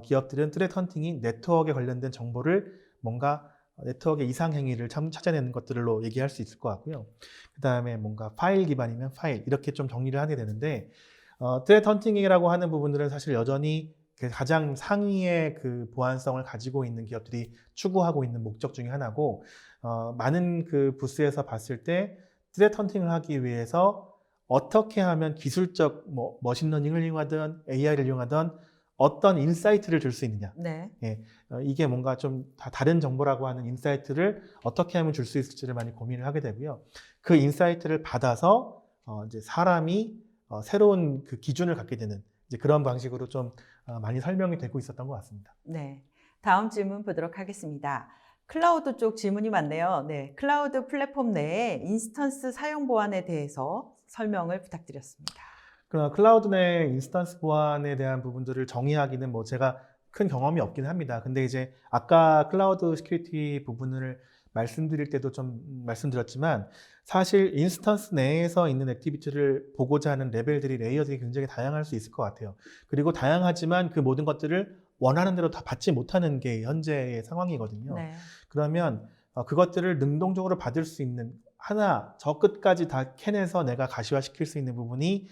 기업들은 트레트 헌팅이 네트워크에 관련된 정보를 뭔가 네트워크의 이상 행위를 찾아내는 것들로 얘기할 수 있을 것 같고요. 그 다음에 뭔가 파일 기반이면 파일 이렇게 좀 정리를 하게 되는데 트레트 헌팅이라고 하는 부분들은 사실 여전히 가장 상위의 그 보안성을 가지고 있는 기업들이 추구하고 있는 목적 중에 하나고 많은 그 부스에서 봤을 때 트레트 헌팅을 하기 위해서 어떻게 하면 기술적 머신러닝을 이용하든 AI를 이용하든 어떤 인사이트를 줄 수 있느냐. 네. 예, 이게 뭔가 좀 다른 정보라고 하는 인사이트를 어떻게 하면 줄 수 있을지를 많이 고민을 하게 되고요. 그 인사이트를 받아서 이제 사람이 새로운 그 기준을 갖게 되는 이제 그런 방식으로 좀 많이 설명이 되고 있었던 것 같습니다. 네. 다음 질문 보도록 하겠습니다. 클라우드 쪽 질문이 많네요. 네. 클라우드 플랫폼 내에 인스턴스 사용 보안에 대해서 설명을 부탁드렸습니다. 클라우드 내 인스턴스 보안에 대한 부분들을 정의하기는 제가 큰 경험이 없긴 합니다. 근데 이제 아까 클라우드 시큐리티 부분을 말씀드릴 때도 좀 말씀드렸지만 사실 인스턴스 내에서 있는 액티비티를 보고자 하는 레벨들이 레이어들이 굉장히 다양할 수 있을 것 같아요. 그리고 다양하지만 그 모든 것들을 원하는 대로 다 받지 못하는 게 현재의 상황이거든요. 네. 그러면 그것들을 능동적으로 받을 수 있는 하나 저 끝까지 다 캐내서 내가 가시화시킬 수 있는 부분이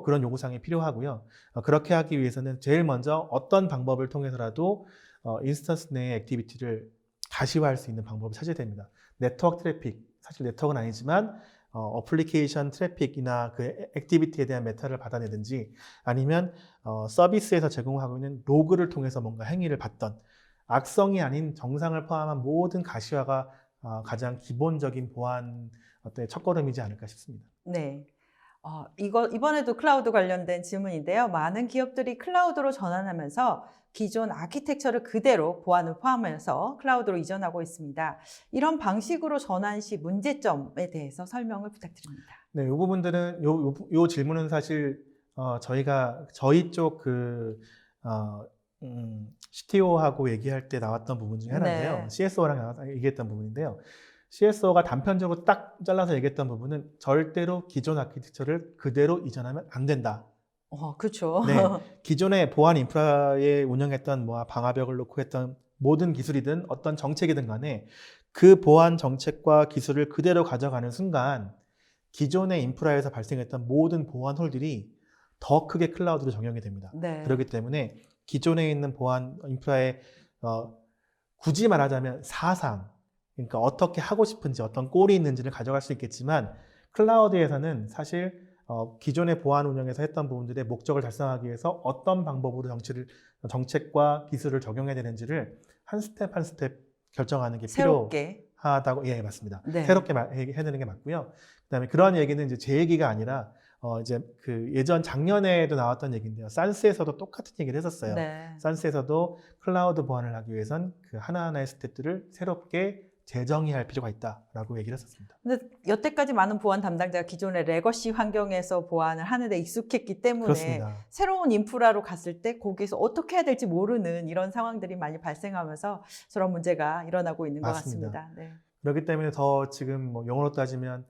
그런 요구사항이 필요하고요. 그렇게 하기 위해서는 제일 먼저 어떤 방법을 통해서라도 인스턴스 내의 액티비티를 가시화할 수 있는 방법을 찾아야 됩니다. 네트워크 트래픽, 사실 네트워크는 아니지만 어플리케이션 트래픽이나 그 액티비티에 대한 메타를 받아내든지 아니면 서비스에서 제공하고 있는 로그를 통해서 뭔가 행위를 받던 악성이 아닌 정상을 포함한 모든 가시화가 가장 기본적인 보안 어떤 첫걸음이지 않을까 싶습니다. 네. 이번에도 클라우드 관련된 질문인데요. 많은 기업들이 클라우드로 전환하면서 기존 아키텍처를 그대로 보안을 포함해서 클라우드로 이전하고 있습니다. 이런 방식으로 전환 시 문제점에 대해서 설명을 부탁드립니다. 네, 이 부분들은 요 질문은 사실 저희 쪽 CTO하고 얘기할 때 나왔던 부분 중에 하나인데요. 네. CSO랑 얘기했던 부분인데요. CSO가 단편적으로 딱 잘라서 얘기했던 부분은 절대로 기존 아키텍처를 그대로 이전하면 안 된다. 그렇죠. 네, 기존의 보안 인프라에 운영했던 방화벽을 놓고 했던 모든 기술이든 어떤 정책이든 간에 그 보안 정책과 기술을 그대로 가져가는 순간 기존의 인프라에서 발생했던 모든 보안 홀들이 더 크게 클라우드로 적용이 됩니다. 네. 그렇기 때문에 기존에 있는 보안 인프라에 굳이 말하자면 사상, 그러니까 어떻게 하고 싶은지 어떤 꼴이 있는지를 가져갈 수 있겠지만 클라우드에서는 사실 기존의 보안 운영에서 했던 부분들의 목적을 달성하기 위해서 어떤 방법으로 정책과 기술을 적용해야 되는지를 한 스텝 한 스텝 결정하는 게 새롭게. 필요하다고, 예, 맞습니다. 네. 새롭게 해야 되는 게 맞고요. 그다음에 그런 얘기는 이제 제 얘기가 아니라 이제 그 예전 작년에도 나왔던 얘기인데요. 산스에서도 똑같은 얘기를 했었어요. 네. 산스에서도 클라우드 보안을 하기 위해선 그 하나하나의 스텝들을 새롭게 재정의할 필요가 있다라고 얘기를 했었습니다. 근데 여태까지 많은 보안 담당자가 기존의 레거시 환경에서 보안을 하는 데 익숙했기 때문에 그렇습니다. 새로운 인프라로 갔을 때 거기서 어떻게 해야 될지 모르는 이런 상황들이 많이 발생하면서 저런 문제가 일어나고 있는 맞습니다. 것 같습니다. 네. 그렇기 때문에 더 지금 뭐 용어로 따지면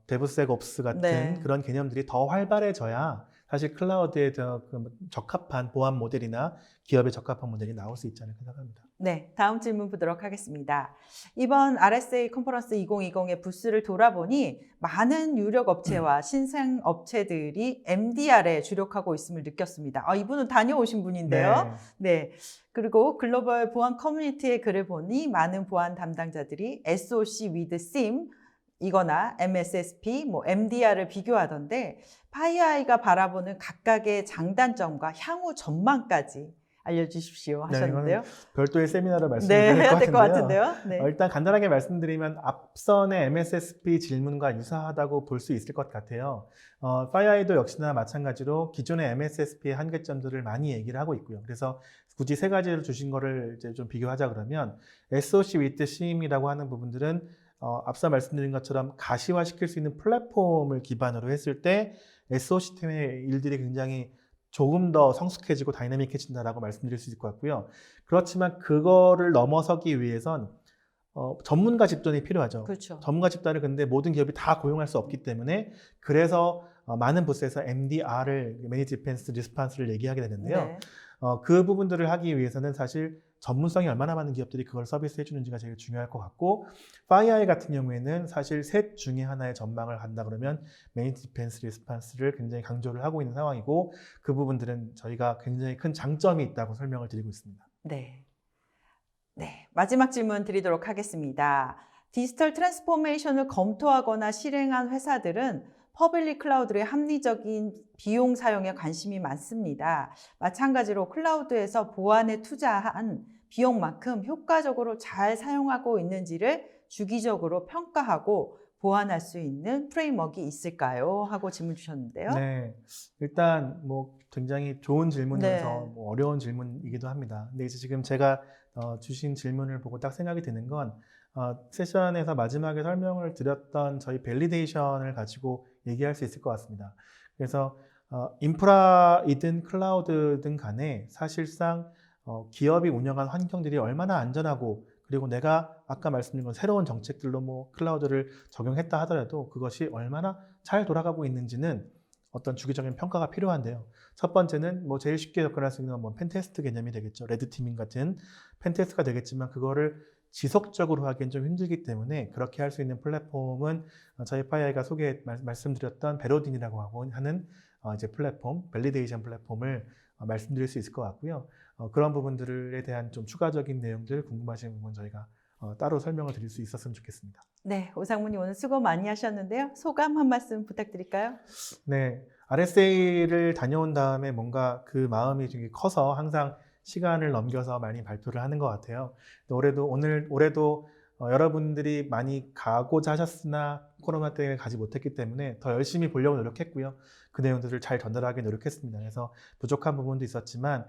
데브섹옵스 같은 네. 그런 개념들이 더 활발해져야 사실 클라우드에 더 적합한 보안 모델이나 기업에 적합한 모델이 나올 수 있지 않을까 생각합니다. 네, 다음 질문 보도록 하겠습니다. 이번 RSA 컨퍼런스 2020의 부스를 돌아보니 많은 유력 업체와 신생 업체들이 MDR에 주력하고 있음을 느꼈습니다. 이분은 다녀오신 분인데요. 네. 그리고 글로벌 보안 커뮤니티의 글을 보니 많은 보안 담당자들이 SOC with SIEM 이거나 MSSP, MDR을 비교하던데 파이어아이가 바라보는 각각의 장단점과 향후 전망까지 알려주십시오 하셨는데요. 네, 별도의 세미나를 네, 말씀드릴 해야 것 될 것 같은데요. 같은데요. 네. 일단 간단하게 말씀드리면 앞선의 MSSP 질문과 유사하다고 볼 수 있을 것 같아요. 파이어아이도 역시나 마찬가지로 기존의 MSSP의 한계점들을 많이 얘기를 하고 있고요. 그래서 굳이 세 가지를 주신 거를 이제 좀 비교하자 그러면 SOC with SIEM이라고 하는 부분들은 앞서 말씀드린 것처럼 가시화시킬 수 있는 플랫폼을 기반으로 했을 때 SOC 팀의 일들이 굉장히 조금 더 성숙해지고 다이내믹해진다라고 말씀드릴 수 있을 것 같고요. 그렇지만 그거를 넘어서기 위해선 전문가 집단이 필요하죠. 그렇죠. 전문가 집단을 근데 모든 기업이 다 고용할 수 없기 때문에 그래서 많은 부스에서 MDR을 Managed Defense Response를 얘기하게 되는데요. 네. 그 부분들을 하기 위해서는 사실 전문성이 얼마나 많은 기업들이 그걸 서비스해 주는지가 제일 중요할 것 같고 파이어아이 같은 경우에는 사실 셋 중에 하나의 전망을 한다 그러면 Managed Defense Response를 굉장히 강조를 하고 있는 상황이고 그 부분들은 저희가 굉장히 큰 장점이 있다고 설명을 드리고 있습니다. 네. 네, 마지막 질문 드리도록 하겠습니다. 디지털 트랜스포메이션을 검토하거나 실행한 회사들은 퍼블릭 클라우드의 합리적인 비용 사용에 관심이 많습니다. 마찬가지로 클라우드에서 보안에 투자한 비용만큼 효과적으로 잘 사용하고 있는지를 주기적으로 평가하고 보완할 수 있는 프레임워크가 있을까요? 하고 질문 주셨는데요. 네, 일단 뭐 굉장히 좋은 질문이면서 네. 뭐 어려운 질문이기도 합니다. 근데 이제 지금 제가 주신 질문을 보고 딱 생각이 드는 건 세션에서 마지막에 설명을 드렸던 저희 밸리데이션을 가지고 얘기할 수 있을 것 같습니다. 그래서 인프라이든 클라우드든 간에 사실상 기업이 운영한 환경들이 얼마나 안전하고 그리고 내가 아까 말씀드린 건 새로운 정책들로 뭐 클라우드를 적용했다 하더라도 그것이 얼마나 잘 돌아가고 있는지는 어떤 주기적인 평가가 필요한데요. 첫 번째는 뭐 제일 쉽게 접근할 수 있는 건 펜테스트 개념이 되겠죠. 레드티밍 같은 펜테스트가 되겠지만 그거를 지속적으로 하기엔 좀 힘들기 때문에 그렇게 할 수 있는 플랫폼은 저희 파이어아이가 말씀드렸던 베로딘이라고 하는 이제 플랫폼, 밸리데이션 플랫폼을 말씀드릴 수 있을 것 같고요. 그런 부분들에 대한 좀 추가적인 내용들 궁금하신 부분 저희가 따로 설명을 드릴 수 있었으면 좋겠습니다. 네, 오상무님 오늘 수고 많이 하셨는데요. 소감 한 말씀 부탁드릴까요? 네, RSA를 다녀온 다음에 뭔가 그 마음이 되게 커서 항상 시간을 넘겨서 많이 발표를 하는 것 같아요. 올해도 여러분들이 많이 가고자 하셨으나 코로나 때문에 가지 못했기 때문에 더 열심히 보려고 노력했고요. 그 내용들을 잘 전달하기 노력했습니다. 그래서 부족한 부분도 있었지만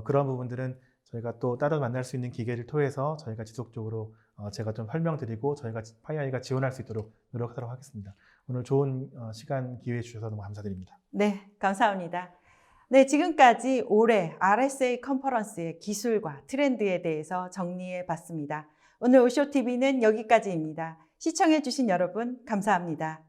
그런 부분들은 저희가 또 따로 만날 수 있는 기회를 통해서 저희가 지속적으로 제가 좀 설명드리고 저희가 파이어아이가 지원할 수 있도록 노력하도록 하겠습니다. 오늘 좋은 시간 기회 주셔서 너무 감사드립니다. 네, 감사합니다. 네, 지금까지 올해 RSA 컨퍼런스의 기술과 트렌드에 대해서 정리해 봤습니다. 오늘 오쇼TV는 여기까지입니다. 시청해 주신 여러분 감사합니다.